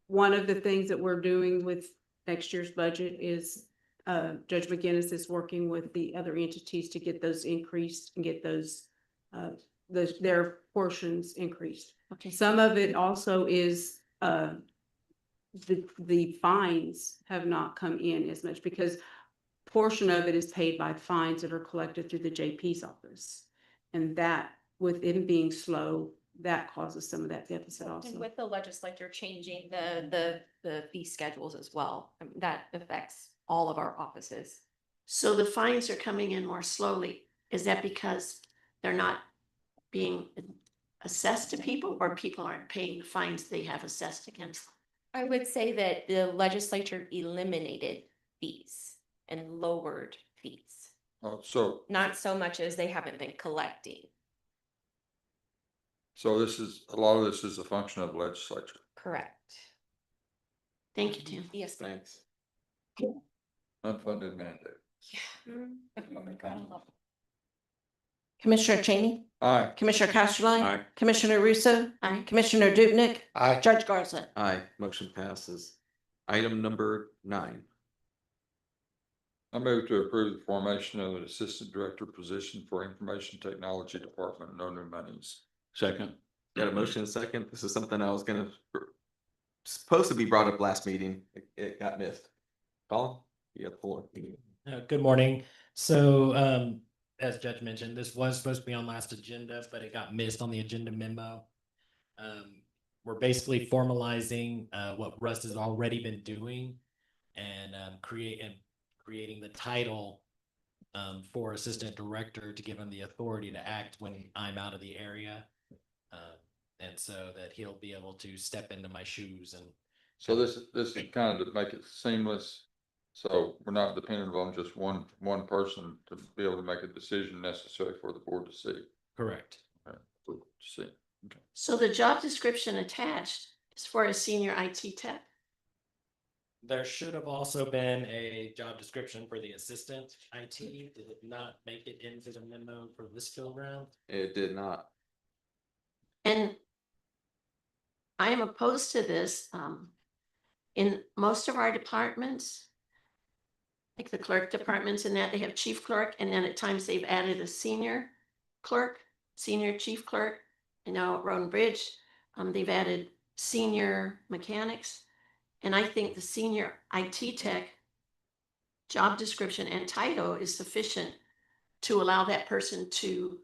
Speaker 3: one of the things that we're doing with next year's budget is Judge McGinnis is working with the other entities to get those increased and get those their portions increased.
Speaker 4: okay.
Speaker 3: Some of it also is the fines have not come in as much because portion of it is paid by fines that are collected through the JP's office. And that, with it being slow, that causes some of that deficit also.
Speaker 14: And with the legislature changing the fee schedules as well, that affects all of our offices.
Speaker 4: So the fines are coming in more slowly. Is that because they're not being assessed to people, or people aren't paying the fines they have assessed against them?
Speaker 14: I would say that the legislature eliminated fees and lowered fees,
Speaker 12: Oh, so,
Speaker 14: not so much as they haven't been collecting.
Speaker 12: so this is, a lot of this is a function of the legislature.
Speaker 14: Correct.
Speaker 4: Thank you, Tim.
Speaker 14: Yes. ma'am.
Speaker 1: Thanks.
Speaker 12: Unfunded mandate.
Speaker 6: Commissioner Cheney,
Speaker 12: Aye.
Speaker 6: Commissioner Casserly,
Speaker 7: Aye.
Speaker 6: Commissioner Russo,
Speaker 4: Aye.
Speaker 6: Commissioner Dupnick,
Speaker 8: I,
Speaker 6: Judge Garza.
Speaker 1: Aye, motion passes. Item number 9.
Speaker 12: I move to approve the formation of an assistant director position for information technology department, no new monies.
Speaker 7: Second.
Speaker 1: Got a motion and a second. This is something I was supposed to be brought up last meeting. It got missed. Colin, you got the floor.
Speaker 15: Good morning. So, as Judge mentioned, this was supposed to be on last agenda, but it got missed on the agenda memo. We're basically formalizing what Russ has already been doing and creating the title for assistant director to give him the authority to act when I'm out of the area. And so that he'll be able to step into my shoes and
Speaker 12: So this is kind of to make it seamless. So we're not dependent on just one person to be able to make a decision necessary for the board to see.
Speaker 15: correct.
Speaker 12: See. Okay.
Speaker 4: So the job description attached is for a senior IT tech.
Speaker 15: There should have also been a job description for the assistant IT. Did it not make it into the memo for this go round?
Speaker 1: It did not.
Speaker 4: And I am opposed to this. In most of our departments, like the clerk departments and that, they have chief clerk, and then at times they've added a senior clerk, senior chief clerk. I know at Road and Bridge, they've added senior mechanics. And I think the senior IT tech job description and title is sufficient to allow that person to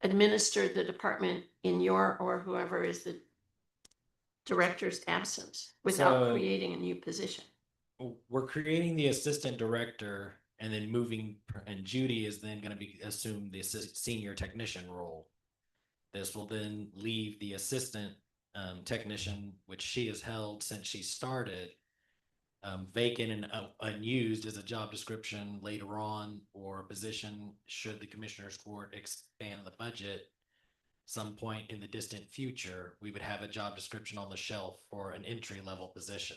Speaker 4: administer the department in your or whoever is the director's absence without
Speaker 15: So-
Speaker 4: creating a new position.
Speaker 15: We're creating the assistant director and then and Judy is then gonna assume the senior technician role. This will then leave the assistant technician, which she has held since she started, vacant and unused as a job description later on, or a position should the commissioners court expand the budget. Some point in the distant future, we would have a job description on the shelf for an entry level position.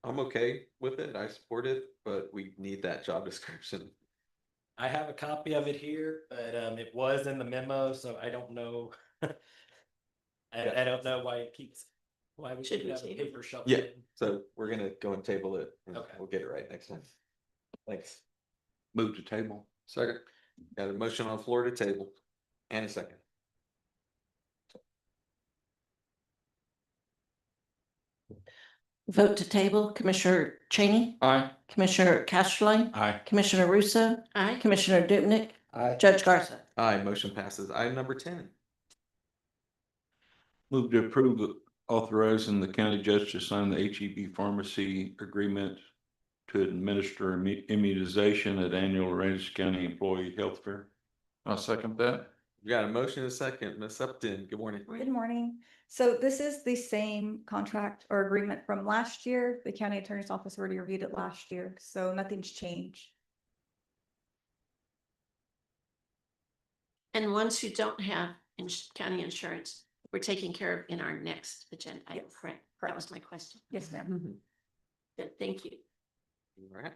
Speaker 1: I'm okay with it. I support it, but we need that job description.
Speaker 15: I have a copy of it here, but it was in the memo, so I don't know. I don't know why we
Speaker 4: Should
Speaker 15: should
Speaker 4: we
Speaker 15: have a
Speaker 4: table it?
Speaker 15: paper shuffle.
Speaker 1: Yeah, so we're gonna go and table it. And
Speaker 15: Okay.
Speaker 1: We'll get it right next time. Thanks.
Speaker 7: Move to table.
Speaker 12: Second.
Speaker 1: Got a motion on the floor to table and a second.
Speaker 6: Vote to table, Commissioner Cheney,
Speaker 12: Aye.
Speaker 6: Commissioner Casserly,
Speaker 7: Aye.
Speaker 6: Commissioner Russo,
Speaker 4: Aye.
Speaker 6: Commissioner Dupnick,
Speaker 8: I,
Speaker 6: Judge Garza.
Speaker 1: Aye, motion passes. Item number 10.
Speaker 7: Move to approve authorizing the county judge to sign the HEB pharmacy agreement to administer immunization at annual Aransas County Employee Health Fair.
Speaker 12: I'll second that.
Speaker 1: We got a motion and a second. Ms. Upton, good morning.
Speaker 16: Good morning. So this is the same contract or agreement from last year. The county attorney's office already reviewed it last year, so nothing's changed.
Speaker 4: And ones who don't have county insurance, we're taking care of in our next agenda item,
Speaker 16: Yes,
Speaker 4: correct? That
Speaker 16: correct.
Speaker 4: was my question.
Speaker 16: Yes, ma'am.
Speaker 4: Good, thank you.
Speaker 1: All right.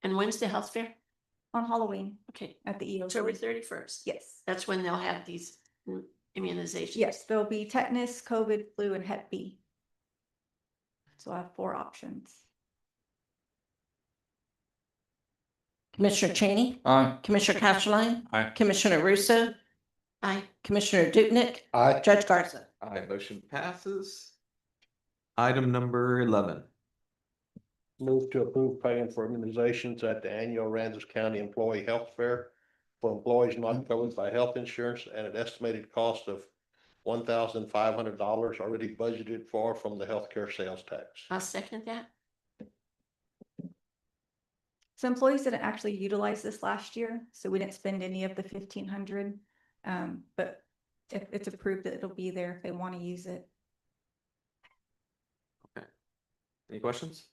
Speaker 4: And when's the health fair?
Speaker 16: On Halloween
Speaker 4: Okay,
Speaker 16: at the EOC.
Speaker 4: October 31st.
Speaker 16: Yes.
Speaker 4: That's when they'll have these immunizations.
Speaker 16: Yes, there'll be tetanus, COVID, flu, and Hep B. So I have 4 options.
Speaker 6: Commissioner Cheney,
Speaker 12: Aye.
Speaker 6: Commissioner Casserly,
Speaker 7: Aye.
Speaker 6: Commissioner Russo,
Speaker 4: Aye.
Speaker 6: Commissioner Dupnick,
Speaker 8: Aye.
Speaker 6: Judge Garza.
Speaker 1: Aye, motion passes. Item number 11.
Speaker 8: Move to approve paying for immunizations at the annual Aransas County Employee Health Fair for employees not covered by health insurance at an estimated cost of $1,500 already budgeted for from the healthcare sales tax.
Speaker 4: I'll second that.
Speaker 16: So employees didn't actually utilize this last year, so we didn't spend any of the 1,500. But if it's approved, it'll be there if they want to use it.
Speaker 1: Any questions?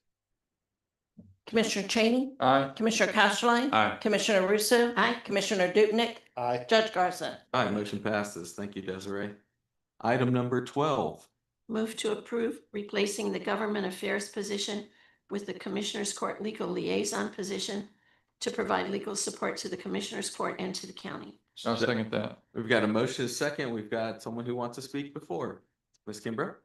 Speaker 6: Commissioner Cheney,
Speaker 12: Aye.
Speaker 6: Commissioner Castleline.
Speaker 7: Aye.
Speaker 6: Commissioner Russo.
Speaker 4: Aye.
Speaker 6: Commissioner Dupnick,
Speaker 8: Aye.
Speaker 6: Judge Garza.
Speaker 1: Aye, motion passes. Thank you, Desiree. Item number 12.
Speaker 4: Move to approve replacing the government affairs position with the Commissioners Court legal liaison position to provide legal support to the Commissioners Court and to the county.
Speaker 12: I'll second that.
Speaker 1: We've got a motion second. We've got someone who wants to speak before. Ms. Kimbrough?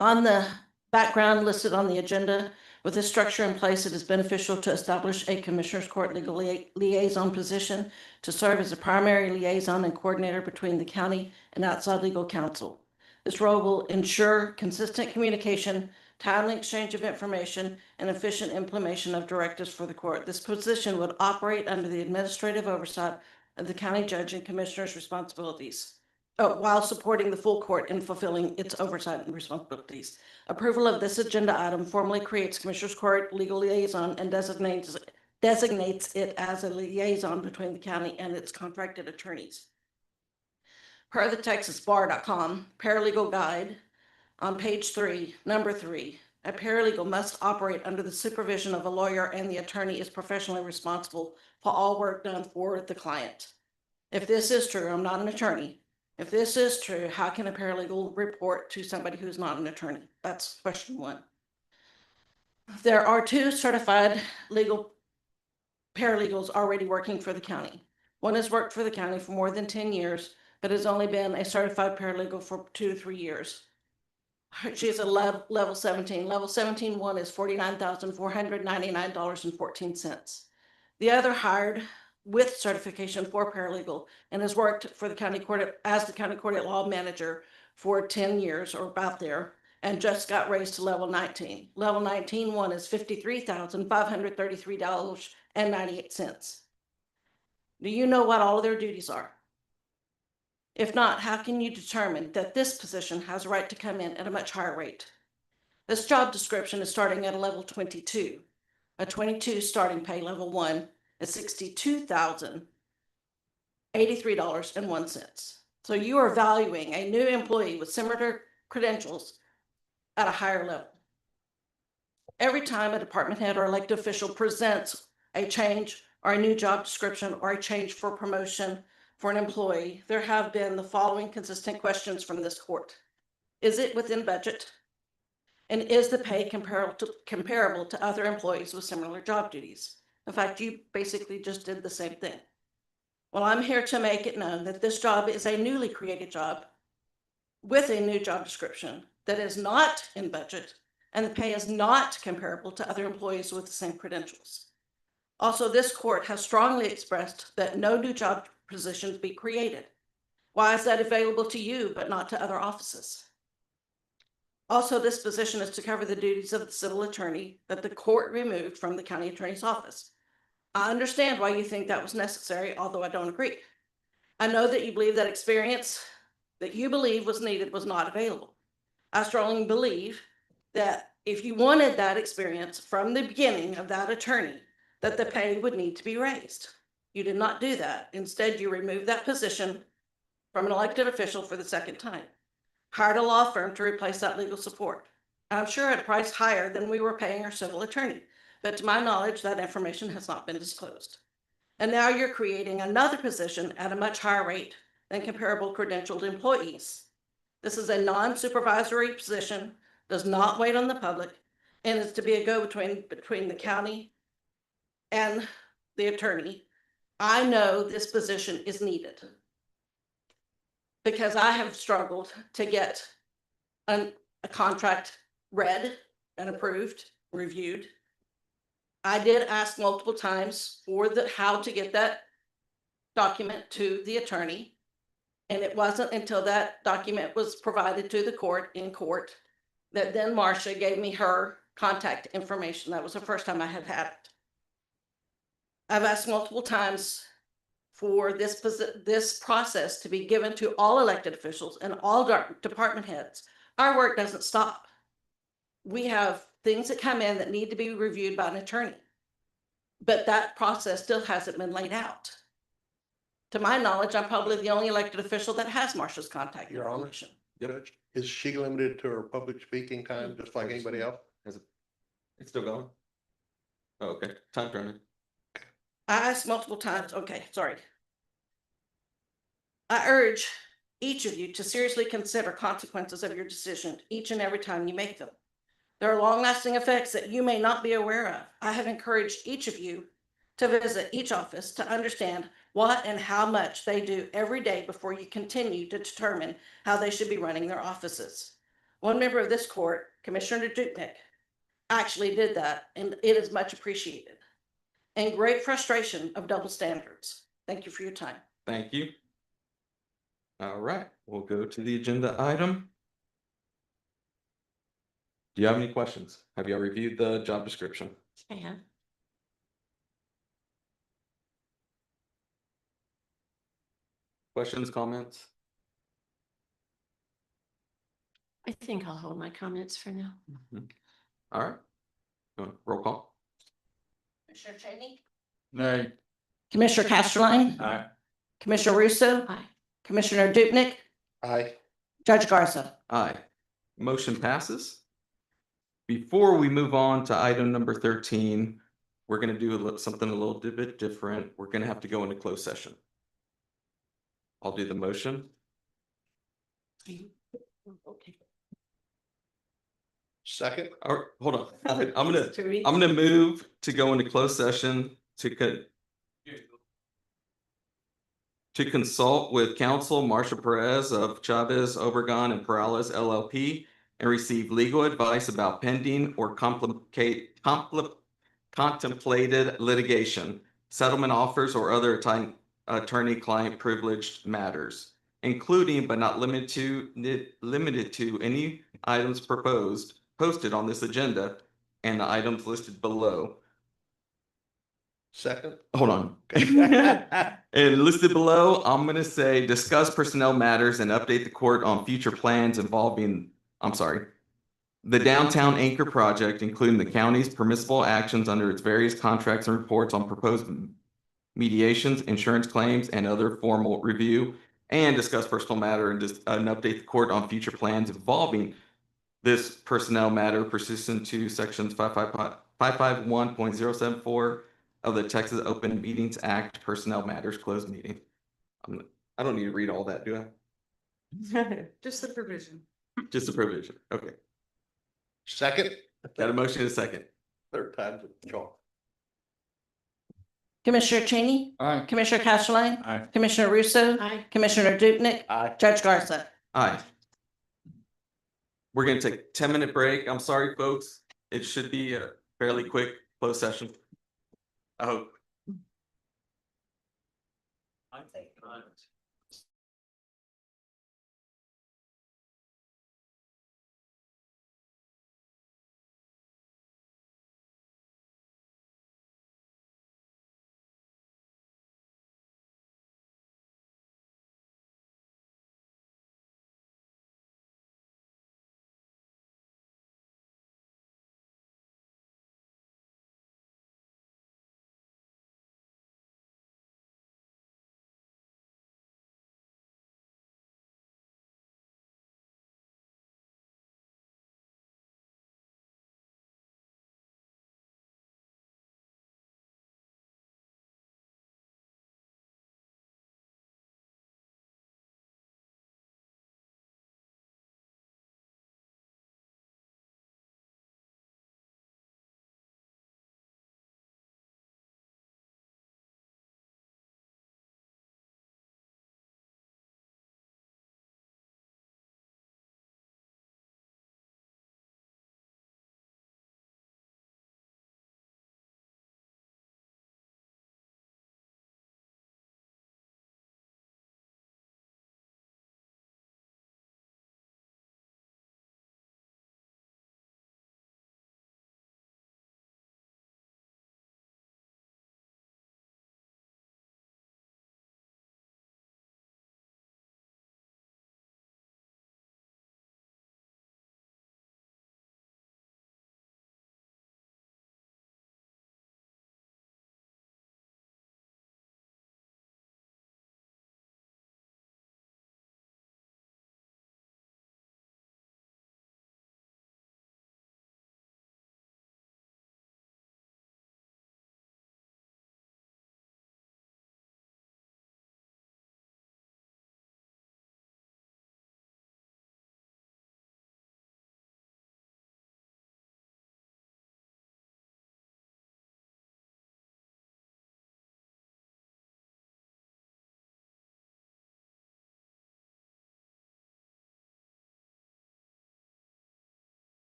Speaker 6: On the background listed on the agenda, with this structure in place, it is beneficial to establish a Commissioners Court legal liaison position to serve as a primary liaison and coordinator between the county and outside legal counsel. This role will ensure consistent communication, timely exchange of information, and efficient implementation of directives for the court. This position would operate under the administrative oversight of the county judge and commissioner's responsibilities, while supporting the full court in fulfilling its oversight and responsibilities. Approval of this agenda item formally creates Commissioners Court legal liaison and designates it as a liaison between the county and its contracted attorneys. Per the TexasBar.com paralegal guide, on page 3, number 3, a paralegal must operate under the supervision of a lawyer, and the attorney is professionally responsible for all work done for the client. If this is true, I'm not an attorney. If this is true, how can a paralegal report to somebody who's not an attorney? That's question 1. There are 2 certified paralegals already working for the county. One has worked for the county for more than 10 years, but has only been a certified paralegal for 2 to 3 years. She's a level 17. Level 17-1 is $49,499.14. The other hired with certification for paralegal and has worked for the county court as the county court at law manager for 10 years or about there, and just got raised to level 19. Level 19-1 is $53,533.98. Do you know what all of their duties are? If not, how can you determine that this position has a right to come in at a much higher rate? This job description is starting at a level 22. A 22 starting pay level 1 is $62,083.01. So you are valuing a new employee with similar credentials at a higher level. Every time a department head or elected official presents a change or a new job description or a change for promotion for an employee, there have been the following consistent questions from this court. Is it within budget? And is the pay comparable to other employees with similar job duties? In fact, you basically just did the same thing. Well, I'm here to make it known that this job is a newly created job with a new job description that is not in budget, and the pay is not comparable to other employees with the same credentials. Also, this court has strongly expressed that no new job positions be created. Why is that available to you but not to other offices? Also, this position is to cover the duties of the civil attorney that the court removed from the county attorney's office. I understand why you think that was necessary, although I don't agree. I know that you believe that experience that you believe was needed was not available. I strongly believe that if you wanted that experience from the beginning of that attorney, that the pay would need to be raised. You did not do that. Instead, you removed that position from an elected official for the second time. Hired a law firm to replace that legal support. I'm sure at a price higher than we were paying our civil attorney, but to my knowledge, that information has not been disclosed. And now you're creating another position at a much higher rate than comparable credentialed employees. This is a non-supervisory position, does not wait on the public, and is to be a go-between between the county and the attorney. I know this position is needed because I have struggled to get a contract read and approved, reviewed. I did ask multiple times for how to get that document to the attorney. And it wasn't until that document was provided to the court in court that then Marcia gave me her contact information. That was the first time I had had it. I've asked multiple times for this process to be given to all elected officials and all department heads. Our work doesn't stop. We have things that come in that need to be reviewed by an attorney. But that process still hasn't been laid out. To my knowledge, I'm probably the only elected official that has Marcia's contact
Speaker 8: Your Honor.
Speaker 6: information.
Speaker 8: Judge, is she limited to her public speaking time, just like anybody else?
Speaker 1: It's still going? Oh, okay, time's running.
Speaker 6: I asked multiple times, okay, sorry. I urge each of you to seriously consider consequences of your decision each and every time you make them. There are long-lasting effects that you may not be aware of. I have encouraged each of you to visit each office to understand what and how much they do every day before you continue to determine how they should be running their offices. One member of this court, Commissioner Dupnick, actually did that, and it is much appreciated. And great frustration of double standards. Thank you for your time.
Speaker 1: Thank you. All right, we'll go to the agenda item. Do you have any questions? Have you reviewed the job description?
Speaker 4: I have.
Speaker 1: Questions, comments?
Speaker 4: I think I'll hold my comments for now.
Speaker 1: All right. Roll call.
Speaker 6: Commissioner Cheney?
Speaker 12: Nay.
Speaker 6: Commissioner Casterline?
Speaker 12: Aye.
Speaker 6: Commissioner Russo?
Speaker 4: Aye.
Speaker 6: Commissioner Dupnick?
Speaker 8: Aye.
Speaker 6: Judge Garza?
Speaker 1: Aye. Motion passes. Before we move on to item number 13, we're going to do something a little bit different. We're going to have to go into closed session. I'll do the motion.
Speaker 4: Okay.
Speaker 8: Second.
Speaker 1: Or hold on. I'm gonna move to go into closed session to consult with counsel Marsha Perez of Chavez, Obregon, and Perales LLP and receive legal advice about pending or contemplated litigation, settlement offers, or other attorney-client privileged matters, including but not limited to any items posted on this agenda and the items listed below.
Speaker 8: Second.
Speaker 1: Hold on. And listed below, I'm gonna say discuss personnel matters and update the court on future plans involving, the downtown anchor project, including the county's permissible actions under its various contracts and reports on proposed mediations, insurance claims, and other formal review, and discuss personal matter and update the court on future plans involving this personnel matter persistent to sections 551.074 of the Texas Open Meetings Act, personnel matters, closed meeting. I don't need to read all that, do I?
Speaker 2: Just the provision.
Speaker 1: Just the provision. Okay.
Speaker 8: Second.
Speaker 1: Got a motion in a second.
Speaker 8: Third time's a charm.
Speaker 6: Commissioner Cheney?
Speaker 12: Aye.
Speaker 6: Commissioner Casterline?
Speaker 12: Aye.
Speaker 6: Commissioner Russo?
Speaker 4: Aye.
Speaker 6: Commissioner Dupnick?
Speaker 8: Aye.
Speaker 6: Judge Garza?
Speaker 1: Aye. We're gonna take a 10-minute break. I'm sorry, folks. It should be a fairly quick closed session. I hope.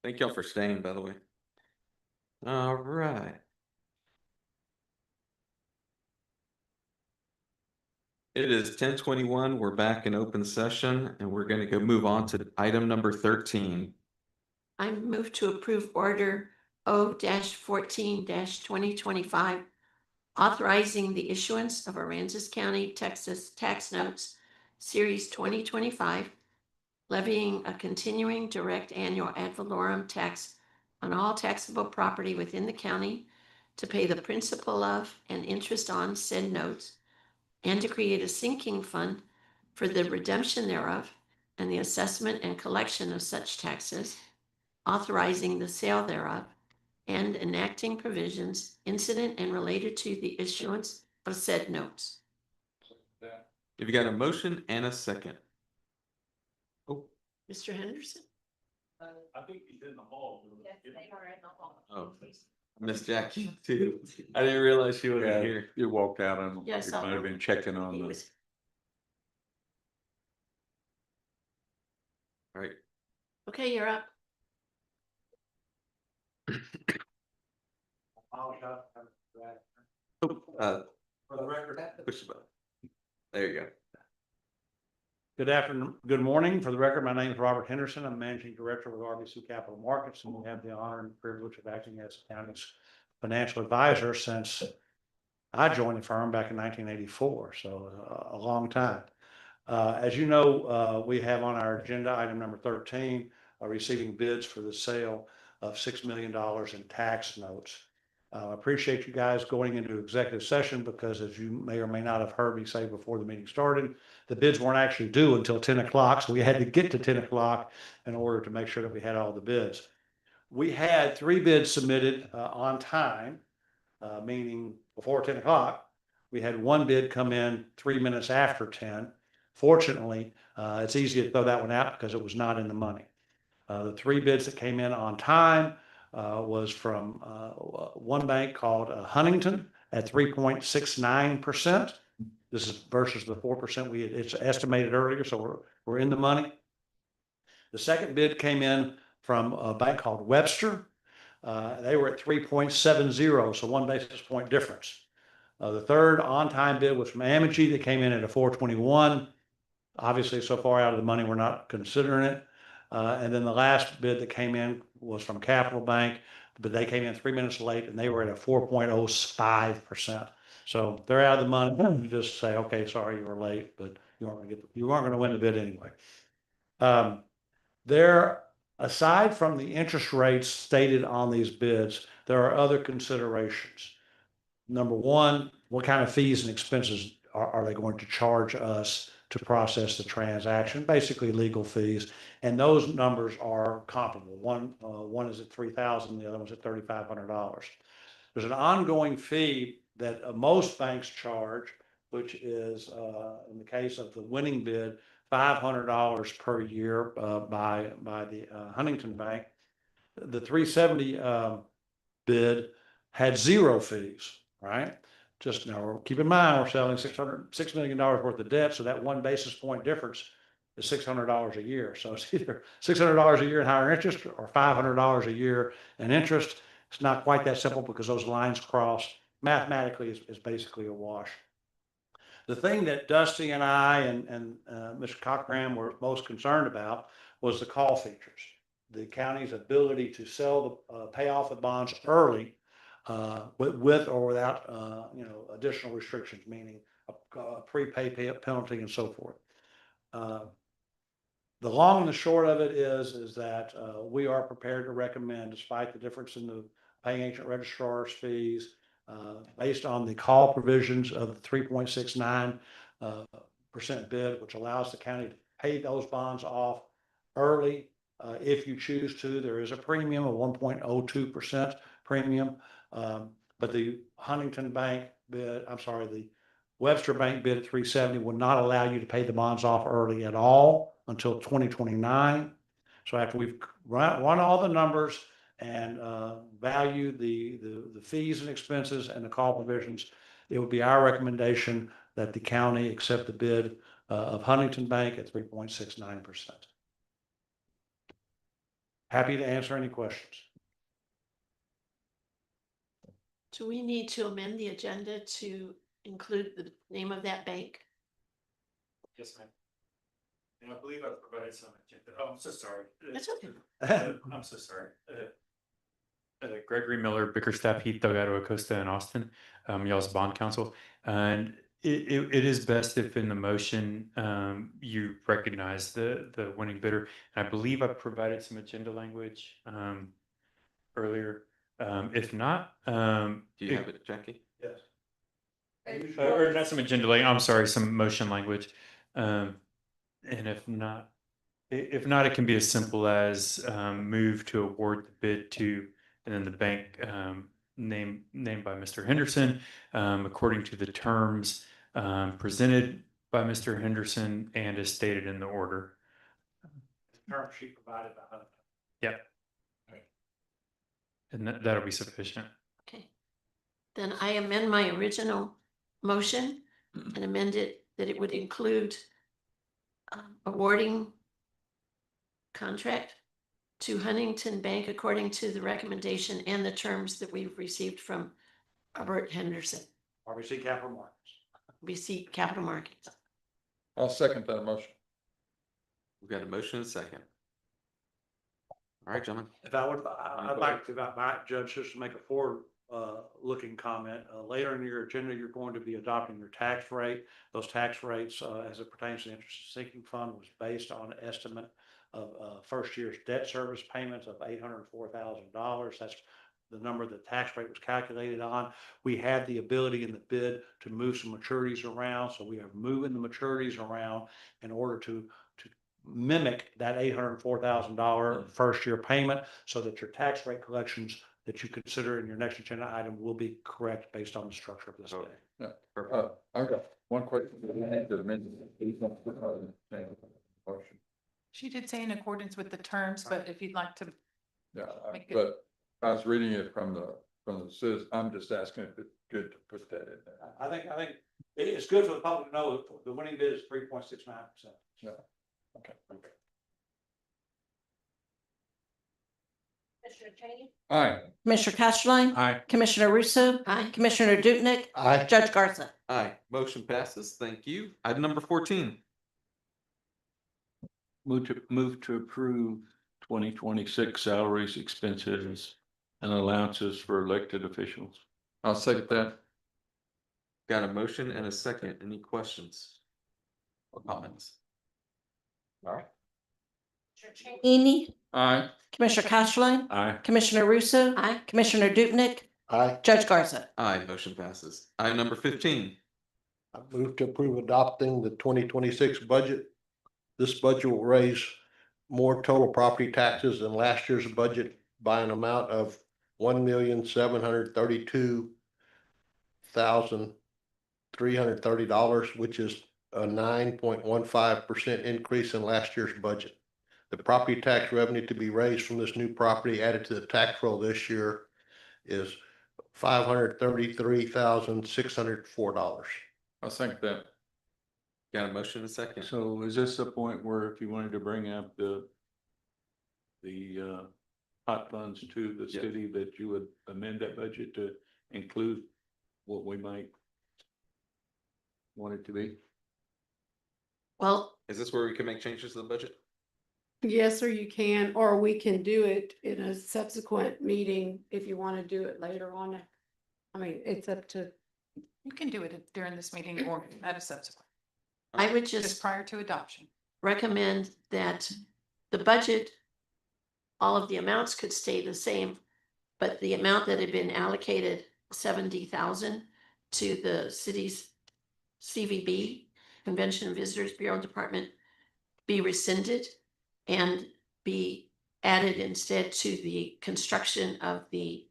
Speaker 1: Thank y'all for staying, by the way. All right. It is 10:21. We're back in open session and we're gonna go move on to item number 13.
Speaker 4: I move to approve order O-14-2025, authorizing the issuance of Aransas County, Texas tax notes, Series 2025, levying a continuing direct annual ad valorem tax on all taxable property within the county to pay the principal of and interest on said notes, and to create a sinking fund for the redemption thereof and the assessment and collection of such taxes, authorizing the sale thereof, and enacting provisions incident and related to the issuance of said notes.
Speaker 1: You've got a motion and a second. Oh,
Speaker 4: Mr. Henderson?
Speaker 7: I think he's in the hall.
Speaker 1: oh, Miss Jackie too. I didn't realize she wasn't
Speaker 7: Yeah,
Speaker 1: here.
Speaker 7: you walked out and
Speaker 4: Yes,
Speaker 7: you might have been checking on
Speaker 4: He
Speaker 7: the.
Speaker 4: was-
Speaker 1: All right.
Speaker 4: Okay, you're up.
Speaker 1: For the record. Push the button. There you go.
Speaker 17: Good afternoon, good morning. For the record, my name is Robert Henderson. I'm Managing Director with RBC Capital Markets, and we have the honor and privilege of acting as the county's financial advisor since I joined the firm back in 1984, so a long time. As you know, we have on our agenda item number 13, receiving bids for the sale of $6 million in tax notes. I appreciate you guys going into executive session because, as you may or may not have heard me say before the meeting started, the bids weren't actually due until 10 o'clock. So we had to get to 10 o'clock in order to make sure that we had all the bids. We had 3 bids submitted on time, meaning before 10 o'clock. We had 1 bid come in 3 minutes after 10. Fortunately, it's easy to throw that one out because it was not in the money. The 3 bids that came in on time was from one bank called Huntington at 3.69%. This is versus the 4% it's estimated earlier, so we're in the money. The second bid came in from a bank called Webster. They were at 3.70, so 1 basis point difference. The third on-time bid was from Amegy that came in at a 4.21. Obviously, so far out of the money, we're not considering it. And then the last bid that came in was from Capital Bank, but they came in 3 minutes late and they were at a 4.05%. So they're out of the money. You just say, okay, sorry you were late, but you aren't going to win the bid anyway. Aside from the interest rates stated on these bids, there are other considerations. Number one, what kind of fees and expenses are they going to charge us to process the transaction? Basically legal fees. And those numbers are comparable. One is at $3,000, the other one's at $3,500. There's an ongoing fee that most banks charge, which is, in the case of the winning bid, $500 per year by the Huntington Bank. The 370 bid had 0 fees, right? Just now, keep in mind, we're selling $6 million worth of debt, so that 1 basis point difference is $600 a year. So it's either $600 a year in higher interest or $500 a year in interest. It's not quite that simple because those lines cross. Mathematically, is basically a wash. The thing that Dusty and I and Mr. Cochran were most concerned about was the call features. The county's ability to sell pay off the bonds early with or without additional restrictions, meaning a prepay penalty and so forth. The long and the short of it is that we are prepared to recommend, despite the difference in the paying agent registrar's fees, based on the call provisions of the 3.69% bid, which allows the county to pay those bonds off early. If you choose to, there is a premium of 1.02% premium. But the Huntington Bank bid, the Webster Bank bid at 370 would not allow you to pay the bonds off early at all until 2029. So after we've run all the numbers and value the fees and expenses and the call provisions, it would be our recommendation that the county accept the bid of Huntington Bank at 3.69%. happy to answer any questions.
Speaker 4: Do we need to amend the agenda to include the name of that bank?
Speaker 15: Yes, ma'am. And I believe I provided some agenda. Oh, I'm so sorry.
Speaker 4: That's okay.
Speaker 15: I'm so sorry. Gregory Miller, Bickerstaff, Heath, Delgado, Acosta, and Austin, y'all's bond counsel. And it is best if in the motion, you recognize the winning bidder. And I believe I provided some agenda language, earlier. If not,
Speaker 1: Do you have it, Jackie?
Speaker 17: Yes.
Speaker 15: or not some agenda language, I'm sorry, some motion language. And if not, it can be as simple as move to award the bid to, and then the bank named by Mr. Henderson, according to the terms presented by Mr. Henderson and as stated in the order.
Speaker 17: Term sheet provided by.
Speaker 15: Yep. And that'll be sufficient.
Speaker 4: Okay. Then I amend my original motion and amend it that it would include awarding contract to Huntington Bank according to the recommendation and the terms that we've received from Robert Henderson,
Speaker 17: RBC Capital Markets.
Speaker 4: BC Capital Markets.
Speaker 12: I'll second that motion.
Speaker 1: We've got a motion and a second. All right, gentlemen.
Speaker 17: If I would, I'd like to, if I judge, just to make a forward looking comment. Later in your agenda, you're going to be adopting your tax rate. Those tax rates, as it pertains to the interest sinking fund, was based on an estimate of first year's debt service payments of $804,000. That's the number the tax rate was calculated on. We had the ability in the bid to move some maturities around, so we are moving the maturities around in order to mimic that $804,000 first year payment, so that your tax rate collections that you consider in your next agenda item will be correct based on the structure of this day.
Speaker 12: Yeah. I've got one question. We need to amend it. Motion.
Speaker 2: She did say in accordance with the terms, but if you'd like to.
Speaker 12: Yeah,
Speaker 2: Make it-
Speaker 12: but I was reading it from the citizen. I'm just asking if it's good to put that in there.
Speaker 17: I think it's good for the public to know that the winning bid is 3.69%.
Speaker 12: Yeah. Okay.
Speaker 4: Commissioner Cheney?
Speaker 12: Aye.
Speaker 6: Commissioner Castleline?
Speaker 15: Aye.
Speaker 6: Commissioner Russo?
Speaker 4: Aye.
Speaker 6: Commissioner Dupnick?
Speaker 8: Aye.
Speaker 6: Judge Garza?
Speaker 1: Aye, motion passes. Thank you. Item number 14.
Speaker 7: Move to approve 2026 salaries, expenses, and allowances for elected officials.
Speaker 12: I'll second that.
Speaker 1: Got a motion and a second. Any questions or comments? All right.
Speaker 6: Cheney?
Speaker 12: Aye.
Speaker 6: Commissioner Castleline?
Speaker 7: Aye.
Speaker 6: Commissioner Russo?
Speaker 4: Aye.
Speaker 6: Commissioner Dupnick?
Speaker 8: Aye.
Speaker 6: Judge Garza?
Speaker 1: Aye, motion passes. Item number 15.
Speaker 8: I move to approve adopting the 2026 budget. This budget will raise more total property taxes than last year's budget by an amount of $1,732,330, which is a 9.15% increase in last year's budget. The property tax revenue to be raised from this new property added to the tax roll this year is $533,604.
Speaker 12: I'll second that.
Speaker 1: Got a motion and a second.
Speaker 7: So is this the point where if you wanted to bring up the hot funds to the
Speaker 1: Yeah.
Speaker 7: city, that you would amend that budget to include what we might want it to be?
Speaker 4: Well,
Speaker 1: Is this where we can make changes to the budget?
Speaker 3: Yes, or you can, or we can do it in a subsequent meeting if you want to do it later on. I mean, it's up to.
Speaker 2: You can do it during this meeting or at a subsequent,
Speaker 4: I would
Speaker 2: just
Speaker 4: just
Speaker 2: prior to adoption.
Speaker 4: recommend that the budget, all of the amounts could stay the same, but the amount that had been allocated, 70,000 to the city's CVB, Convention and Visitors Bureau Department, be rescinded and be added instead to the construction of the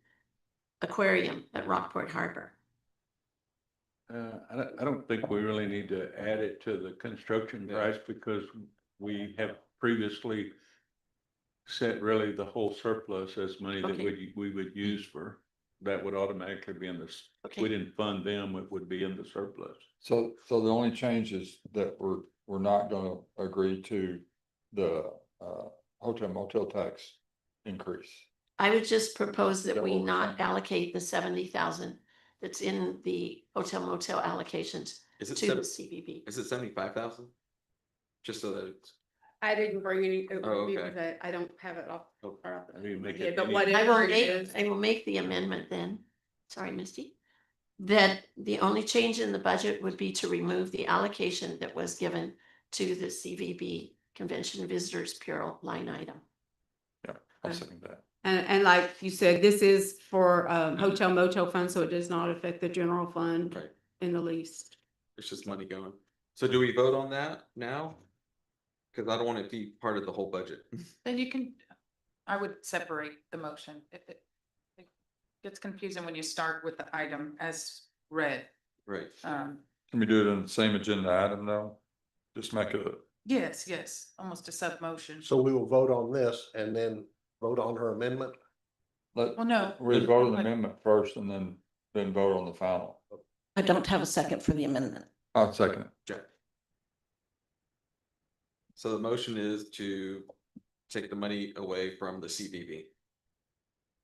Speaker 4: aquarium at Rockport Harbor.
Speaker 7: I don't think we really need to add it to the construction price because we have previously set really the whole surplus as money that
Speaker 4: Okay.
Speaker 7: we would use for, that would automatically be in this.
Speaker 4: Okay.
Speaker 7: We didn't fund them, it would be in the surplus.
Speaker 12: So the only change is that we're not gonna agree to the hotel motel tax increase.
Speaker 4: I would just propose that we not allocate the 70,000 that's in the hotel motel allocations
Speaker 1: Is it
Speaker 4: to the
Speaker 1: seven-
Speaker 4: CBB.
Speaker 1: Is it 75,000? Just so that it's.
Speaker 3: I didn't bring any,
Speaker 1: Oh, okay.
Speaker 3: that I don't have it off.
Speaker 1: Oh,
Speaker 3: right off the
Speaker 1: I didn't make
Speaker 3: head,
Speaker 1: it
Speaker 3: but
Speaker 1: any-
Speaker 3: whatever it is.
Speaker 4: I will make the amendment then, sorry, Misty, that the only change in the budget would be to remove the allocation that was given to the CVB Convention Visitors Bureau line item.
Speaker 12: Yeah, I'll second that.
Speaker 3: And like you said, this is for hotel motel fund, so it does not affect the general fund
Speaker 1: Right.
Speaker 3: in the least.
Speaker 1: It's just money going. So do we vote on that now? Cause I don't want it to be part of the whole budget.
Speaker 2: Then you can, I would separate the motion. It gets confusing when you start with the item as read.
Speaker 1: Right.
Speaker 2: Um,
Speaker 12: Can we do it on the same agenda item though? Just make it,
Speaker 2: yes, almost a sub motion.
Speaker 8: So we will vote on this and then vote on her amendment.
Speaker 12: let,
Speaker 2: Well, no.
Speaker 12: we vote on the amendment first and then vote on the final.
Speaker 6: I don't have a second for the amendment.
Speaker 12: I'll second it.
Speaker 1: Check. So the motion is to take the money away from the CBB.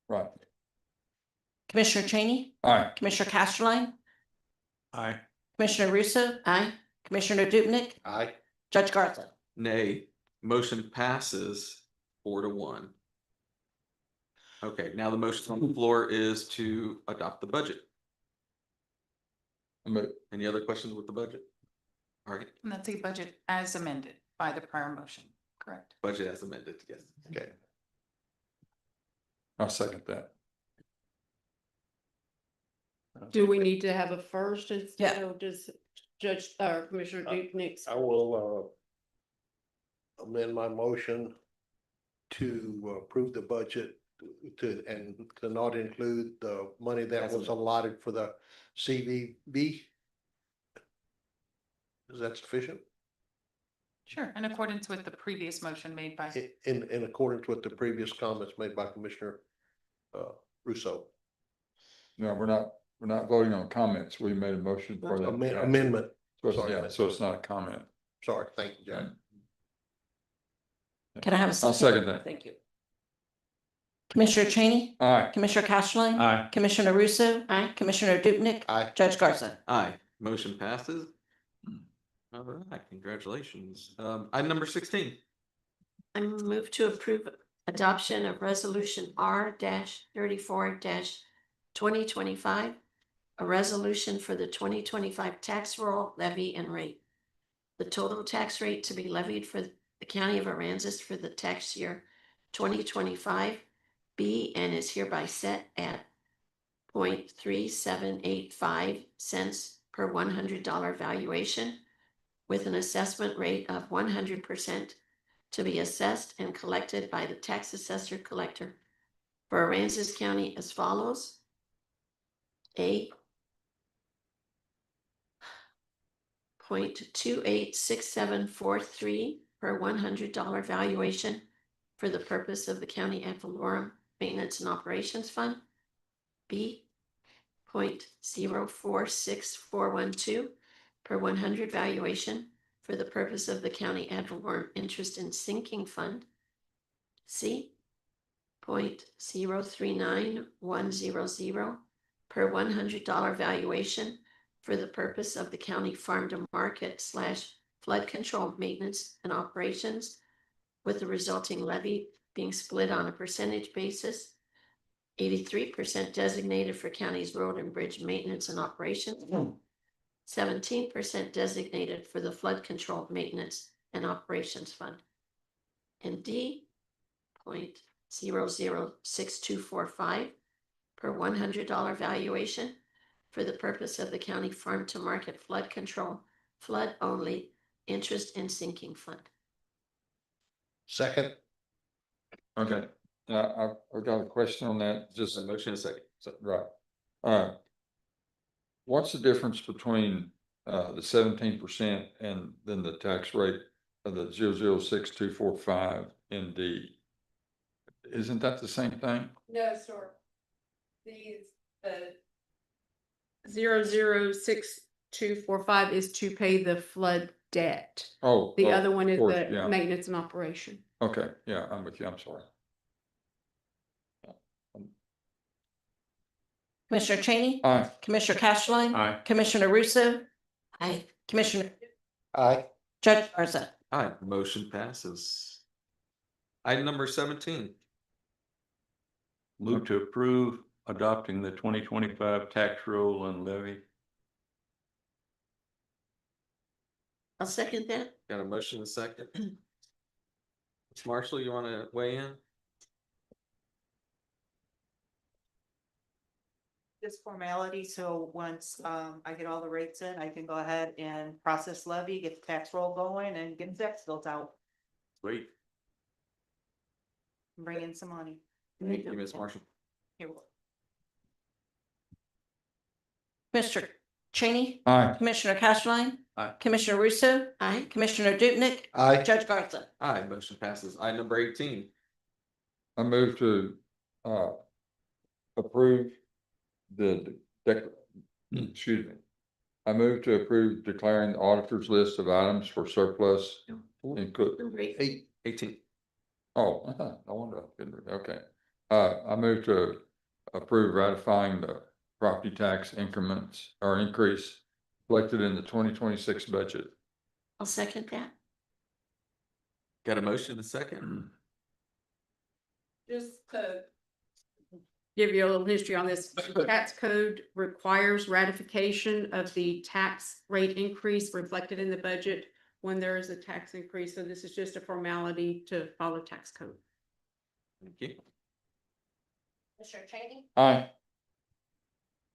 Speaker 12: Right.
Speaker 6: Commissioner Cheney,
Speaker 12: Aye.
Speaker 6: Commissioner Casterline,
Speaker 17: Aye.
Speaker 6: Commissioner Russo,
Speaker 4: Aye.
Speaker 6: Commissioner Dubnik,
Speaker 8: Aye.
Speaker 6: Judge Garza.
Speaker 1: Nay, motion passes 4-1. Okay, now the motion on the floor is to adopt the budget. Any other questions with the budget? All right,
Speaker 2: And that's a budget as amended by the prior motion, correct?
Speaker 1: budget as amended, yes.
Speaker 8: Okay.
Speaker 12: I'll second that.
Speaker 3: Do we need to have a first instead
Speaker 6: Yeah.
Speaker 3: of just Judge or Commissioner Duknick's?
Speaker 8: I will amend my motion to approve the budget and to not include the money that was allotted for the CVB. Is that sufficient?
Speaker 2: Sure, in accordance with the previous motion made by,
Speaker 8: In accordance with the previous comments made by Commissioner Russo.
Speaker 12: No, we're not voting on comments. We made a motion for that.
Speaker 8: Amendment.
Speaker 12: So it's,
Speaker 8: Sorry.
Speaker 12: yeah, so it's not a comment.
Speaker 8: Sorry, thank you, Jack.
Speaker 6: Can I have a second?
Speaker 12: I'll second that.
Speaker 6: Thank you. Commissioner Cheney,
Speaker 12: Aye.
Speaker 6: Commissioner Casterline,
Speaker 17: Aye.
Speaker 6: Commissioner Russo,
Speaker 4: Aye.
Speaker 6: Commissioner Dubnik,
Speaker 8: Aye.
Speaker 6: Judge Garza.
Speaker 1: Aye, motion passes. All right, congratulations. Item number 16.
Speaker 4: I move to approve adoption of resolution R-34 2025. A resolution for the 2025 tax roll levy and rate. The total tax rate to be levied for the county of Aransas for the tax year 2025 be and is hereby set at 0.3785 cents per $100 valuation with an assessment rate of 100% to be assessed and collected by the tax assessor collector for Aransas County as follows. A 0.286743 per $100 valuation for the purpose of the county ad valorem maintenance and operations fund. B 0.046412 per 100 valuation for the purpose of the county ad valorem interest and sinking fund. C 0.039100 per $100 valuation for the purpose of the county farm to market / flood control maintenance and operations, with the resulting levy being split on a percentage basis. 83% designated for county's road and bridge maintenance and operations. 17% designated for the flood control maintenance and operations fund. And D 0.006245 per $100 valuation for the purpose of the county farm to market flood control, flood only interest and sinking fund.
Speaker 8: Second.
Speaker 12: Okay, I've got a question on that, just,
Speaker 1: A motion is second. So,
Speaker 12: right. What's the difference between the 17% and then the tax rate of the 0.06245 in D? Isn't that the same thing?
Speaker 3: No, sir. The 0.06245 is to pay the flood debt.
Speaker 12: Oh.
Speaker 3: The
Speaker 12: oh,
Speaker 3: other one
Speaker 12: of
Speaker 3: is
Speaker 12: course,
Speaker 3: the
Speaker 12: yeah.
Speaker 3: maintenance and operation.
Speaker 12: Okay, yeah, I'm with you, I'm sorry.
Speaker 6: Commissioner Cheney,
Speaker 12: Aye.
Speaker 6: Commissioner Castleline.
Speaker 7: Aye.
Speaker 6: Commissioner Russo,
Speaker 4: Aye.
Speaker 6: Commissioner,
Speaker 8: Aye.
Speaker 6: Judge Garza.
Speaker 1: Aye, motion passes. Item number 17.
Speaker 7: Move to approve adopting the 2025 tax roll and levy.
Speaker 4: I'll second that.
Speaker 1: Got a motion and a second. Ms. Marshall, you want to weigh in?
Speaker 5: This formality, so once I get all the rates in, I can go ahead and process levy, get the tax roll going and get the tax bills out,
Speaker 1: Wait,
Speaker 5: and bring in some money.
Speaker 1: thank you, Ms. Marshall.
Speaker 5: You're welcome.
Speaker 6: Commissioner Cheney,
Speaker 12: Aye.
Speaker 6: Commissioner Castleline.
Speaker 1: Aye.
Speaker 6: Commissioner Russo,
Speaker 4: Aye.
Speaker 6: Commissioner Dupnick,
Speaker 8: Aye.
Speaker 6: Judge Garza.
Speaker 1: Aye, motion passes. Item number 18.
Speaker 12: I move to, approve excuse me. I move to approve declaring the auditor's list of items for surplus.
Speaker 4: Number 8.
Speaker 1: 18.
Speaker 12: Oh, I wonder, okay. I move to approve ratifying the property tax increments or increase reflected in the 2026 budget.
Speaker 4: I'll second that.
Speaker 1: Got a motion and a second?
Speaker 3: Just to give you a little history on this, the tax code requires ratification of the tax rate increase reflected in the budget when there is a tax increase. So this is just a formality to follow tax code.
Speaker 1: Thank you.
Speaker 6: Commissioner Cheney,
Speaker 12: Aye.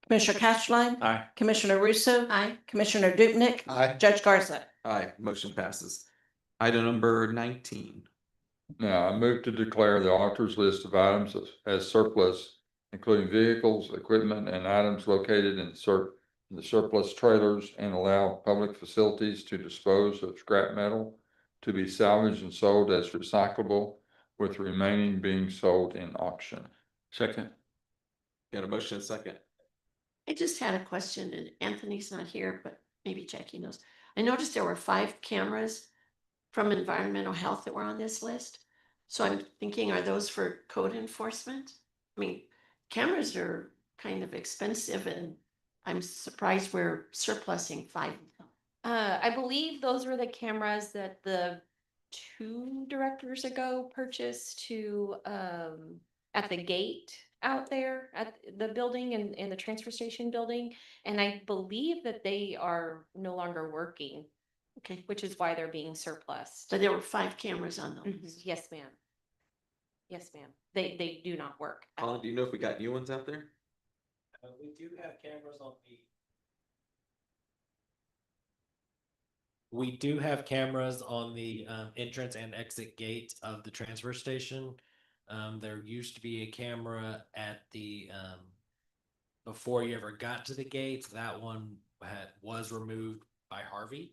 Speaker 6: Commissioner Castleline.
Speaker 7: Aye.
Speaker 6: Commissioner Russo,
Speaker 4: Aye.
Speaker 6: Commissioner Dupnick,
Speaker 8: Aye.
Speaker 6: Judge Garza.
Speaker 1: Aye, motion passes. Item number 19.
Speaker 12: Now, I move to declare the auditor's list of items as surplus, including vehicles, equipment, and items located in the surplus trailers, and allow public facilities to dispose of scrap metal to be salvaged and sold as recyclable, with remaining being sold in auction.
Speaker 7: Second.
Speaker 1: Got a motion and a second.
Speaker 4: I just had a question, and Anthony's not here, but maybe Jackie knows. I noticed there were 5 cameras from environmental health that were on this list. So I'm thinking, are those for code enforcement? I mean, cameras are kind of expensive, and I'm surprised we're surplusing 5 of them.
Speaker 14: I believe those were the cameras that the 2 directors ago purchased to, at the gate out there at the building and in the transfer station building. And I believe that they are no longer working,
Speaker 4: Okay,
Speaker 14: which is why they're being surplus.
Speaker 4: but there were 5 cameras on those.
Speaker 14: Yes, ma'am. Yes, ma'am. They do not work. at
Speaker 1: Colin,
Speaker 14: all.
Speaker 1: do you know if we got new ones out there?
Speaker 15: We do have cameras on the. We do have cameras on the entrance and exit gate of the transfer station. There used to be a camera at the before you ever got to the gates. That one was removed by Harvey,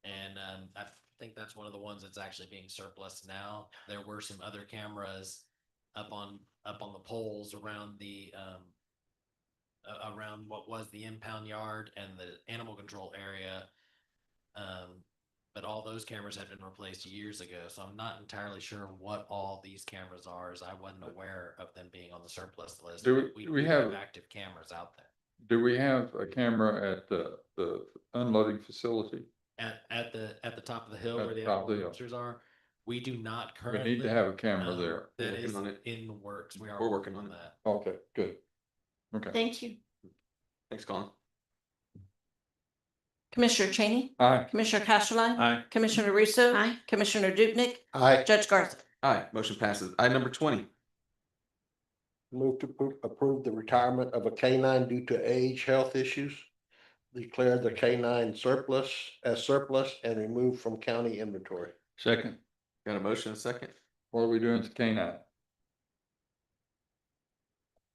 Speaker 15: and I think that's one of the ones that's actually being surplus now. There were some other cameras up on the poles around the around what was the impound yard and the animal control area. But all those cameras had been replaced years ago, so I'm not entirely sure what all these cameras are, as I wasn't aware of them being on the surplus list.
Speaker 12: Do
Speaker 15: but
Speaker 12: we have-
Speaker 15: active cameras out there
Speaker 12: Do we have a camera at the unloading facility?
Speaker 15: at the top of the hill
Speaker 12: At
Speaker 15: where
Speaker 12: the
Speaker 15: the
Speaker 12: top of the hill.
Speaker 15: dumpsters are? We do not
Speaker 12: We
Speaker 15: currently.
Speaker 12: need to have a camera
Speaker 15: um,
Speaker 12: there.
Speaker 15: That
Speaker 1: Working
Speaker 15: is
Speaker 1: on it.
Speaker 15: in the works. We are
Speaker 1: We're working on it.
Speaker 15: that.
Speaker 12: Okay, good. Okay.
Speaker 4: Thank you.
Speaker 1: Thanks, Colin.
Speaker 6: Commissioner Cheney,
Speaker 12: Aye.
Speaker 6: Commissioner Castleline.
Speaker 7: Aye.
Speaker 6: Commissioner Russo.
Speaker 4: Aye.
Speaker 6: Commissioner Dupnick,
Speaker 8: Aye.
Speaker 6: Judge Garza.
Speaker 1: Aye, motion passes. Item number 20.
Speaker 8: Move to approve the retirement of a canine due to age, health issues. Declare the canine surplus and remove from county inventory.
Speaker 12: Second.
Speaker 1: Got a motion and a second?
Speaker 12: What are we doing to canine?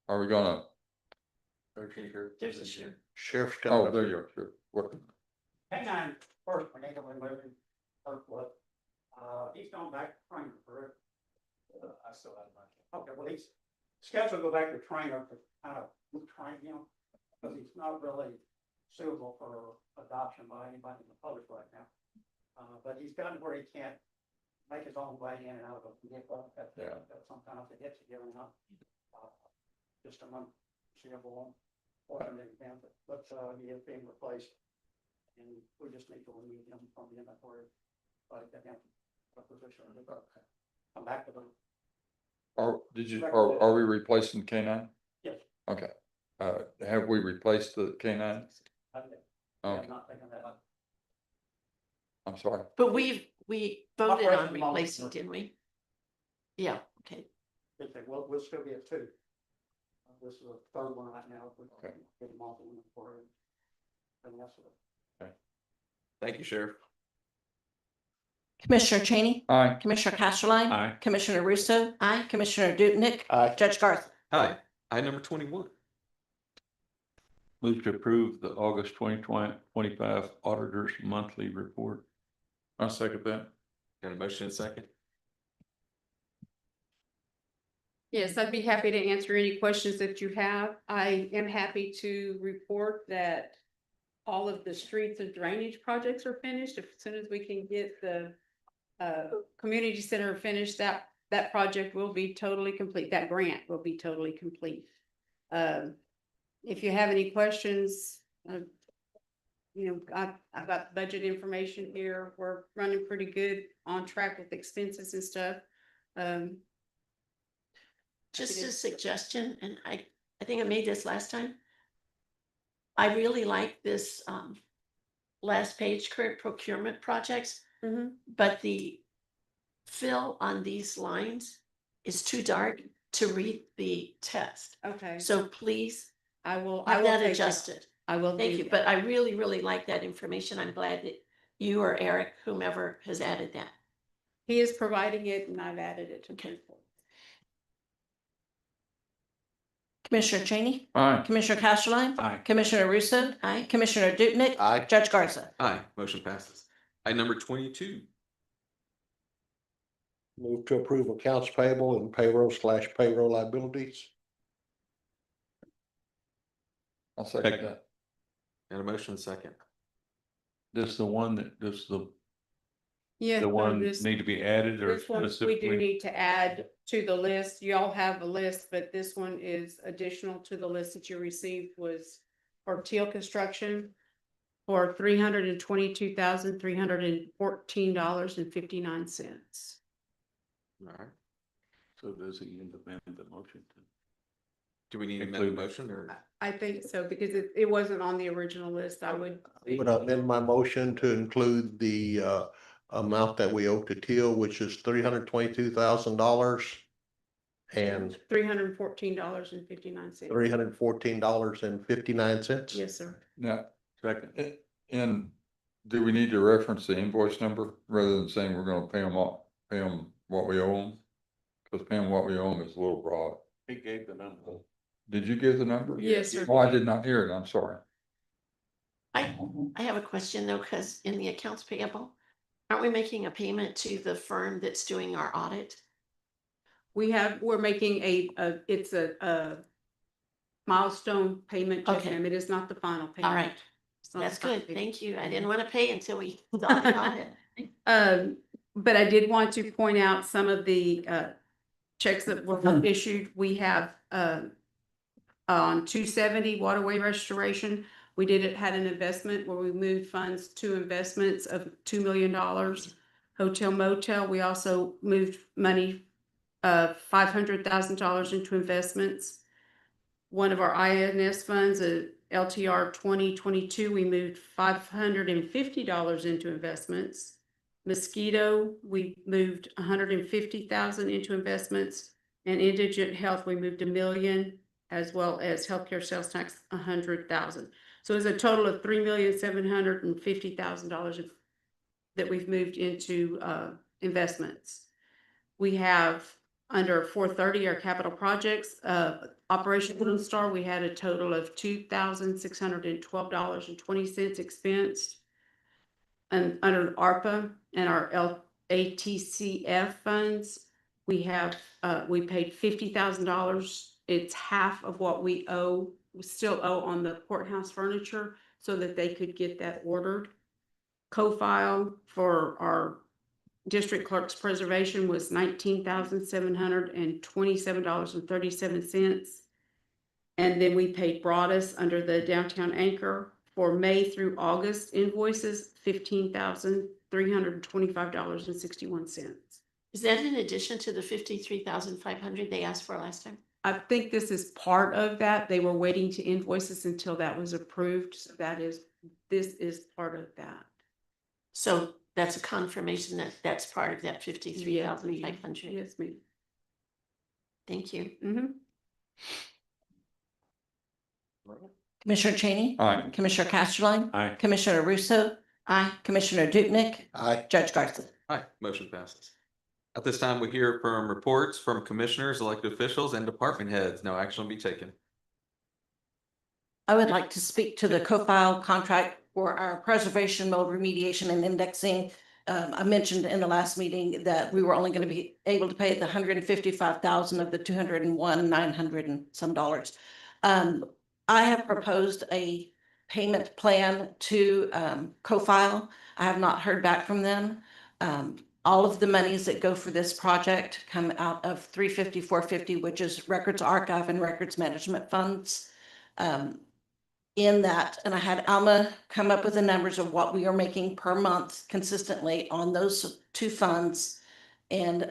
Speaker 12: Are we gonna,
Speaker 4: There's a share.
Speaker 8: Sheriff's coming
Speaker 12: oh,
Speaker 8: up.
Speaker 12: there you are, sure. What,
Speaker 17: Canine first, when they go in living, he's going back to training for it. I still have my. Okay, well, he's scheduled to go back to trainer to kind of train him, because he's not really suitable for adoption by anybody in the public right now. But he's gotten where he can't make his own way in and out of a vehicle,
Speaker 12: Yeah.
Speaker 17: sometimes it hits you giving up. Just an unforeseeable But he is being replaced. And we just need to remove him from the inventory. But position. Come back to them.
Speaker 12: Are we replacing K nine?
Speaker 17: Yes.
Speaker 12: Okay, have we replaced the K nine? Okay,
Speaker 17: Not taking that up.
Speaker 12: I'm sorry.
Speaker 4: But we voted on
Speaker 17: Operation model.
Speaker 4: replacing, didn't we? Yeah, okay.
Speaker 17: We'll still be at two. This is the third one right now.
Speaker 12: Okay.
Speaker 17: Get them off the inventory. And that's it.
Speaker 1: Thank you, Sheriff.
Speaker 6: Commissioner Cheney,
Speaker 12: Aye.
Speaker 6: Commissioner Castleline.
Speaker 7: Aye.
Speaker 6: Commissioner Russo,
Speaker 4: Aye.
Speaker 6: Commissioner Dupnick,
Speaker 8: Aye.
Speaker 6: Judge Garth.
Speaker 1: Hi, item number 21.
Speaker 7: Move to approve the August 2025 Auditor's Monthly Report. I'll second that.
Speaker 1: Got a motion and a second?
Speaker 3: Yes, I'd be happy to answer any questions that you have. I am happy to report that all of the streets and drainage projects are finished. As soon as we can get the community center finished, that project will be totally complete. That grant will be totally complete. If you have any questions, I've got budget information here. We're running pretty good, on track with expenses and stuff.
Speaker 4: Just a suggestion, and I think I made this last time. I really like this last page, current procurement projects, but the fill on these lines is too dark to read the text.
Speaker 3: Okay.
Speaker 4: So please
Speaker 3: I will
Speaker 4: have that
Speaker 3: take it.
Speaker 4: adjusted.
Speaker 3: I will.
Speaker 4: Thank
Speaker 3: do
Speaker 4: you,
Speaker 3: that.
Speaker 4: but I really, really like that information. I'm glad that you or Eric, whomever has added that.
Speaker 3: He is providing it and I've added it to people.
Speaker 6: Commissioner Cheney,
Speaker 12: Aye.
Speaker 6: Commissioner Castleline.
Speaker 7: Aye.
Speaker 6: Commissioner Russo,
Speaker 4: Aye.
Speaker 6: Commissioner Dupnick,
Speaker 8: Aye.
Speaker 6: Judge Garza.
Speaker 1: Aye, motion passes. Item number 22.
Speaker 8: Move to approve accounts payable and payroll/payroll liabilities.
Speaker 12: I'll second that.
Speaker 1: Got a motion and a second?
Speaker 7: Does the one that, does
Speaker 3: Yeah.
Speaker 7: the one
Speaker 3: this
Speaker 7: need to be added or
Speaker 3: one we do
Speaker 7: specifically?
Speaker 3: need to add to the list. Y'all have a list, but this one is additional to the list that you received was for Teal Construction for $322,314.59.
Speaker 1: All right.
Speaker 7: So does he amend the motion to?
Speaker 1: Do we need to amend the motion or?
Speaker 3: I think so, because it wasn't on the original list. I would.
Speaker 8: Would amend my motion to include the amount that we owe to Teal, which is $322,000 and
Speaker 3: $314.59.
Speaker 8: $314.59.
Speaker 3: Yes, sir.
Speaker 12: Now,
Speaker 7: Second.
Speaker 12: and do we need to reference the invoice number rather than saying we're gonna pay them what we owe them? Because paying what we owe them is a little broad.
Speaker 7: He gave the number.
Speaker 12: Did you give the number?
Speaker 3: Yes, sir.
Speaker 12: Oh, I did not hear it. I'm sorry.
Speaker 4: I have a question though, because in the accounts payable, aren't we making a payment to the firm that's doing our audit?
Speaker 3: We're making it's a milestone payment to
Speaker 4: Okay.
Speaker 3: them. It is not the final payment.
Speaker 4: All right,
Speaker 3: It's not
Speaker 4: that's
Speaker 3: the final
Speaker 4: good.
Speaker 3: payment.
Speaker 4: Thank you. I didn't want to pay until we saw the audit.
Speaker 3: But I did want to point out some of the checks that were issued. We have on 270 Waterway Restoration, we had an investment where we moved funds to investments of $2 million. Hotel Motel, we also moved money $500,000 into investments. One of our INS funds, LTR 2022, we moved $550 into investments. Mosquito, we moved $150,000 into investments, and Indigent Health, we moved $1 million, as well as healthcare sales tax $100,000. So it's a total of $3,750,000 that we've moved into investments. We have under 430 our capital projects, Operation Lone Star, we had a total of $2,612.20 expensed. And under ARPA and our LATCF funds, we have, we paid $50,000. It's half of what we still owe on the courthouse furniture so that they could get that ordered. Co-file for our district clerk's preservation was $19,727.37. And then we paid Broadus under the downtown anchor for May through August invoices, $15,325.61.
Speaker 4: Is that in addition to the 53,500 they asked for last time?
Speaker 3: I think this is part of that. They were waiting to invoice us until that was approved. So this is part of that.
Speaker 4: So that's a confirmation that that's part of that 53,500.
Speaker 3: Yes, ma'am.
Speaker 4: Thank you.
Speaker 3: Mm-hmm.
Speaker 6: Commissioner Cheney.
Speaker 12: Aye.
Speaker 6: Commissioner Casterline.
Speaker 7: Aye.
Speaker 6: Commissioner Russo.
Speaker 4: Aye.
Speaker 6: Commissioner Dupnick.
Speaker 8: Aye.
Speaker 6: Judge Garza.
Speaker 1: Aye, motion passes. At this time, we hear from reports from commissioners, elected officials, and department heads. No action will be taken.
Speaker 6: I would like to speak to the co-file contract for our preservation mode remediation and indexing. I mentioned in the last meeting that we were only going to be able to pay the $155,000 of the $201,900 and some dollars. I have proposed a payment plan to co-file. I have not heard back from them. All of the monies that go for this project come out of 350, which is Records Archive and Records Management Funds. In that, and I had Alma come up with the numbers of what we are making per month consistently on those two funds. And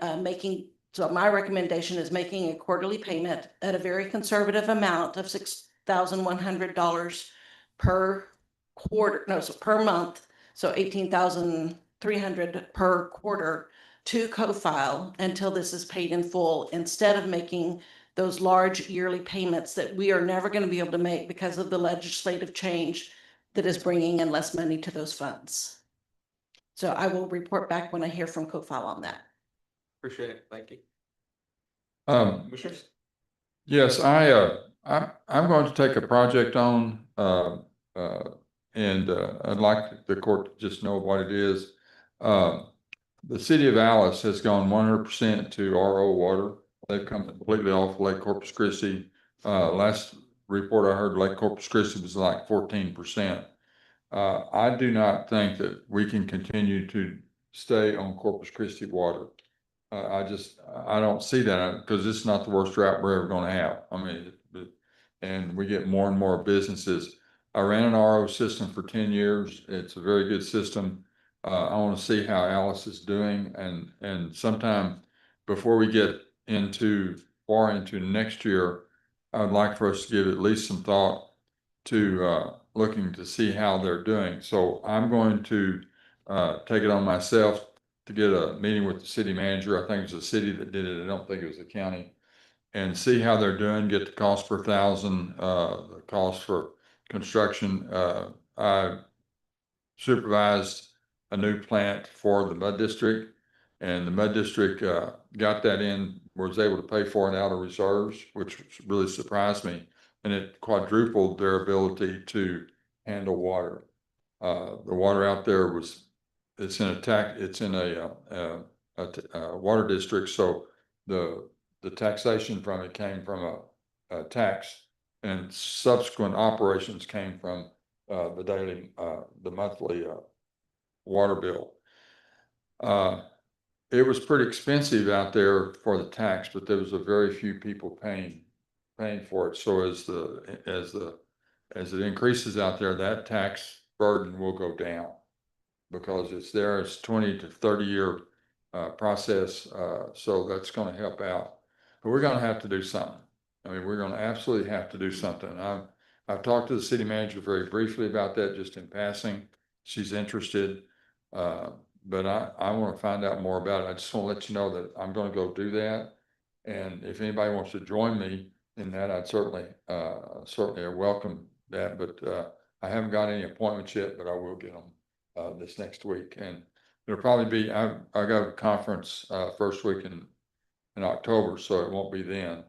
Speaker 6: so my recommendation is making a quarterly payment at a very conservative amount of $6,100 per quarter, no, so per month. So 18,300 per quarter to co-file until this is paid in full, instead of making those large yearly payments that we are never going to be able to make because of the legislative change that is bringing in less money to those funds. So I will report back when I hear from co-file on that.
Speaker 1: Appreciate it. Thank you. Commissioners?
Speaker 12: Yes, I'm going to take a project on, and I'd like the court to just know what it is. The city of Alice has gone 100% to RO water. They've come completely off Lake Corpus Christi. Last report I heard, Lake Corpus Christi was like 14%. I do not think that we can continue to stay on Corpus Christi water. I don't see that, because it's not the worst drought we're ever going to have. I mean, and we get more and more businesses. I ran an RO system for 10 years. It's a very good system. I want to see how Alice is doing, and sometime before we get far into next year, I would like for us to give at least some thought to looking to see how they're doing. So I'm going to take it on myself to get a meeting with the city manager. I think it was the city that did it. I don't think it was the county. And see how they're doing, get the cost per thousand, the cost for construction. I supervised a new plant for the Mud District, and the Mud District got that in, was able to pay for it out of reserves, which really surprised me. And it quadrupled their ability to handle water. The water out there it's in a water district, so the taxation from it came from a tax, and subsequent operations came from the monthly water bill. It was pretty expensive out there for the tax, but there was a very few people paying for it. So as it increases out there, that tax burden will go down, because it's 20 to 30 year process. So that's going to help out. But we're going to have to do something. I mean, we're going to absolutely have to do something. I've talked to the city manager very briefly about that, just in passing. She's interested, but I want to find out more about it. I just want to let you know that I'm going to go do that. And if anybody wants to join me in that, I'd certainly welcome that. But I haven't got any appointments yet, but I will get them this next week. And it'll probably be, I got a conference first week in October, so it won't be then.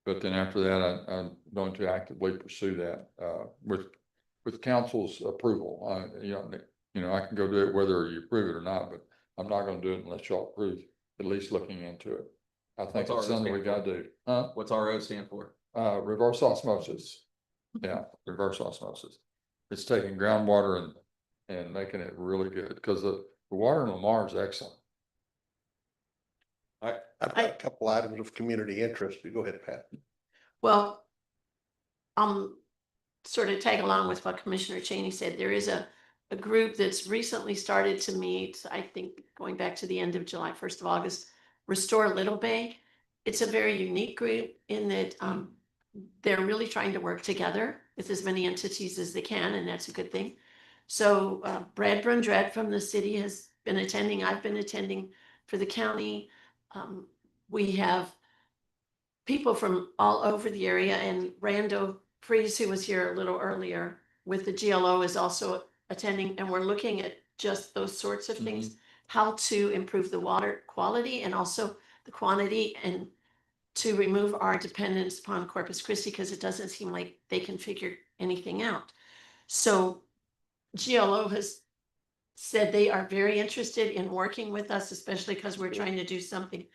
Speaker 12: But then after that, I'm going to actively pursue that with council's approval. You know, I can go do it whether you approve it or not, but I'm not going to do it unless y'all approve at least looking into it. I think it's something we got to do. Huh?
Speaker 1: What's RO stand for?
Speaker 12: Reverse osmosis. Yeah, reverse osmosis. It's taking groundwater and making it really good, because the water in Lamar is excellent.
Speaker 8: I've got a couple items of community interest. Go ahead, Pat.
Speaker 4: Well, sort of tag along with what Commissioner Cheney said. There is a group that's recently started to meet, I think, going back to the end of July, 1st of August, Restore Little Bay. It's a very unique group in that they're really trying to work together with as many entities as they can, and that's a good thing. So Brad Brundred from the city has been attending. I've been attending for the county. We have people from all over the area, and Rando Freeze, who was here a little earlier with the GLO, is also attending, and we're looking at just those sorts of things, how to improve the water quality and also the quantity, and to remove our dependence upon Corpus Christi, because it doesn't seem like they can figure anything out. So GLO has said they are very interested in working with us, especially because we're trying to do something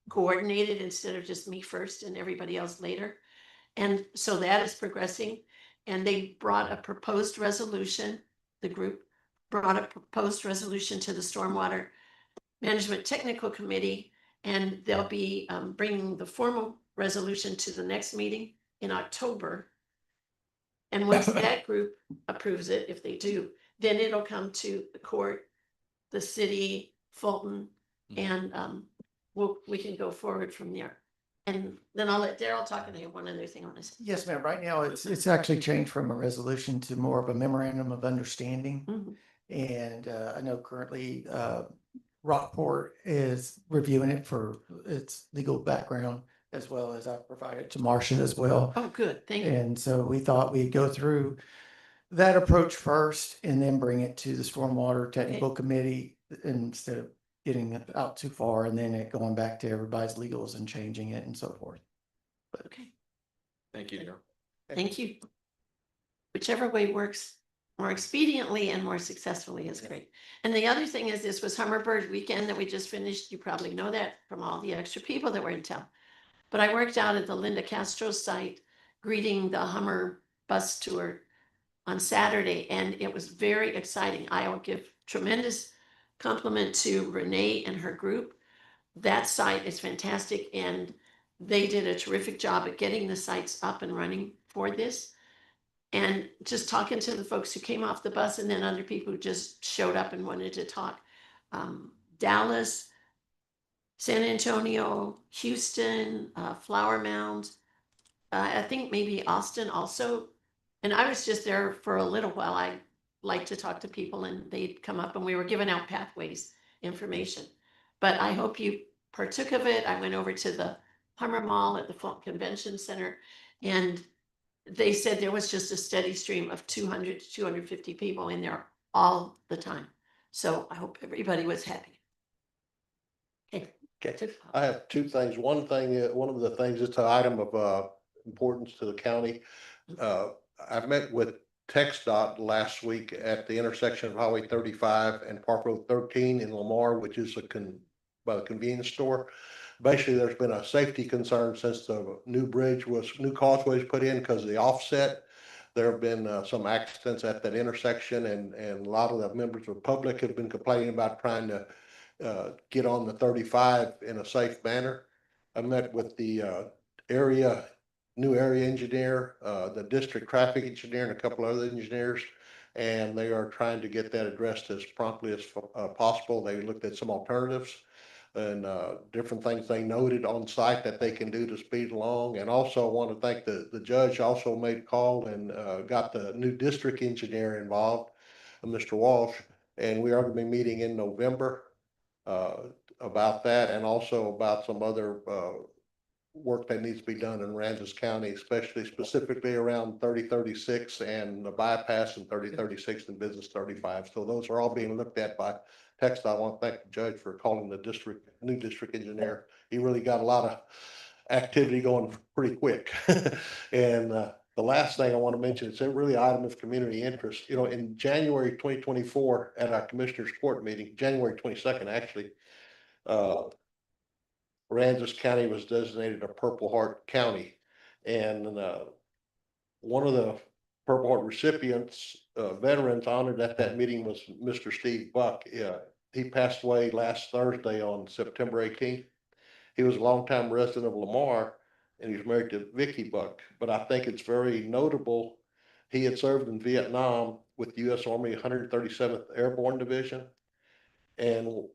Speaker 4: coordinated instead of just me first and everybody else later. And so that is progressing. And they brought a proposed resolution, the group brought a proposed resolution to the Stormwater Management Technical Committee, and they'll be bringing the formal resolution to the next meeting in October. And once that group approves it, if they do, then it'll come to the court, the city, Fulton, and we can go forward from there. And then I'll let Daryl talk, and I have one other thing I want to say.
Speaker 18: Yes, ma'am. Right now, it's actually changed from a resolution to more of a memorandum of understanding. And I know currently Rockport is reviewing it for its legal background, as well as I've provided to Marcia as well.
Speaker 4: Oh, good. Thank you.
Speaker 18: And so we thought we'd go through that approach first and then bring it to the Stormwater Technical Committee instead of getting it out too far and then it going back to everybody's legals and changing it and so forth.
Speaker 4: But okay.
Speaker 1: Thank you, Daryl.
Speaker 4: Thank you. Whichever way works more expediently and more successfully is great. And the other thing is, this was Hummingbird weekend that we just finished. You probably know that from all the extra people that were in town. But I worked out at the Linda Castro site greeting the Hummer bus tour on Saturday, and it was very exciting. I will give tremendous compliment to Renee and her group. That site is fantastic, and they did a terrific job at getting the sites up and running for this. And just talking to the folks who came off the bus, and then other people who just showed up and wanted to talk. Dallas, San Antonio, Houston, Flower Mound, I think maybe Austin also. And I was just there for a little while. I like to talk to people, and they'd come up, and we were giving out pathways information. But I hope you partook of it. I went over to the Hummer Mall at the Fulton Convention Center, and they said there was just a steady stream of 200 to 250 people in there all the time. So I hope everybody was happy.
Speaker 8: Okay, I have two things. One thing, one of the things, it's an item of importance to the county. I met with TxDOT last week at the intersection of Highway 35 and Park Road 13 in Lamar, which is by the convenience store. Basically, there's been a safety concern since the new causeway was put in because of the offset. There have been some accidents at that intersection, and a lot of the members of the public have been complaining about trying to get on the 35 in a safe manner. I met with the new area engineer, the district traffic engineer, and a couple other engineers, and they are trying to get that addressed as promptly as possible. They looked at some alternatives and different things they noted on site that they can do to speed along. And also I want to thank the judge also made a call and got the new district engineer involved, Mr. Walsh, and we are going to be meeting in November about that, and also about some other work that needs to be done in Aransas County, especially specifically around 3036 and the bypass and 3036 and Business 35. So those are all being looked at by TxDOT. I want to thank the judge for calling the new district engineer. He really got a lot of activity going pretty quick. And the last thing I want to mention, it's a really item of community interest. You know, in January 2024 at our commissioners court meeting, January 22nd, actually, Aransas County was designated a Purple Heart County. And one of the Purple Heart recipients, veterans honored at that meeting was Mr. Steve Buck. He passed away last Thursday on September 18th. He was a longtime resident of Lamar, and he's married to Vicky Buck. But I think it's very notable. He had served in Vietnam with the U.S. Army 137th Airborne Division. And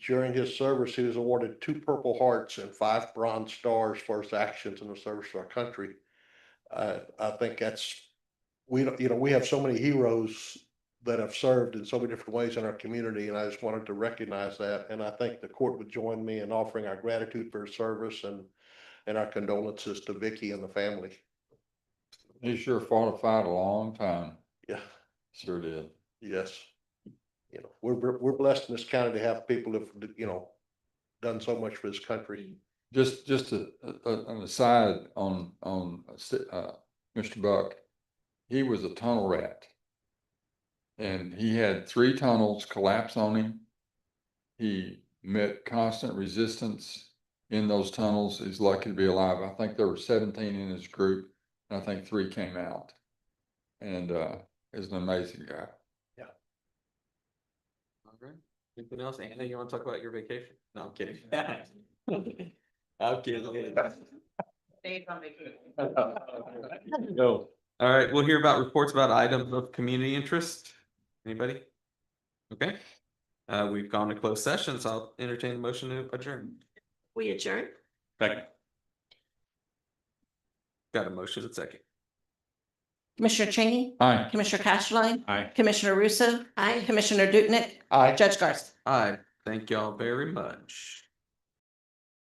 Speaker 8: during his service, he was awarded 2 Purple Hearts and 5 Bronze Stars for his actions in the service of our country. I think that's, we don't, we have so many heroes that have served in so many different ways in our community, and I just wanted to recognize that. And I think the court would join me in offering our gratitude for his service and our condolences to Vicky and the family.
Speaker 12: He sure fought a fight a long time.
Speaker 8: Yeah.
Speaker 12: Sure did.
Speaker 8: Yes. We're blessed in this county to have people who've, done so much for this country.
Speaker 12: Just an aside on Mr. Buck, he was a tunnel rat. And he had 3 tunnels collapse on him. He met constant resistance in those tunnels. He's lucky to be alive. I think there were 17 in his group, and I think 3 came out. And is an amazing guy.
Speaker 8: Yeah.
Speaker 1: All right. Anything else? Anna, you want to talk about your vacation? No, I'm kidding. I'm kidding.
Speaker 2: Dave's on vacation.
Speaker 1: No. All right, we'll hear about reports about items of community interest. Anybody? Okay. We've gone to closed session, so I'll entertain a motion to adjourn.
Speaker 4: We adjourn?
Speaker 1: Second. Got a motion and second.
Speaker 6: Commissioner Cheney,
Speaker 12: Aye.
Speaker 6: Commissioner Castleline,
Speaker 17: Aye.
Speaker 6: Commissioner Russo,
Speaker 4: Aye.
Speaker 6: Commissioner Dutnick,
Speaker 8: Aye.
Speaker 6: Judge Garth.
Speaker 1: Aye, thank y'all very much.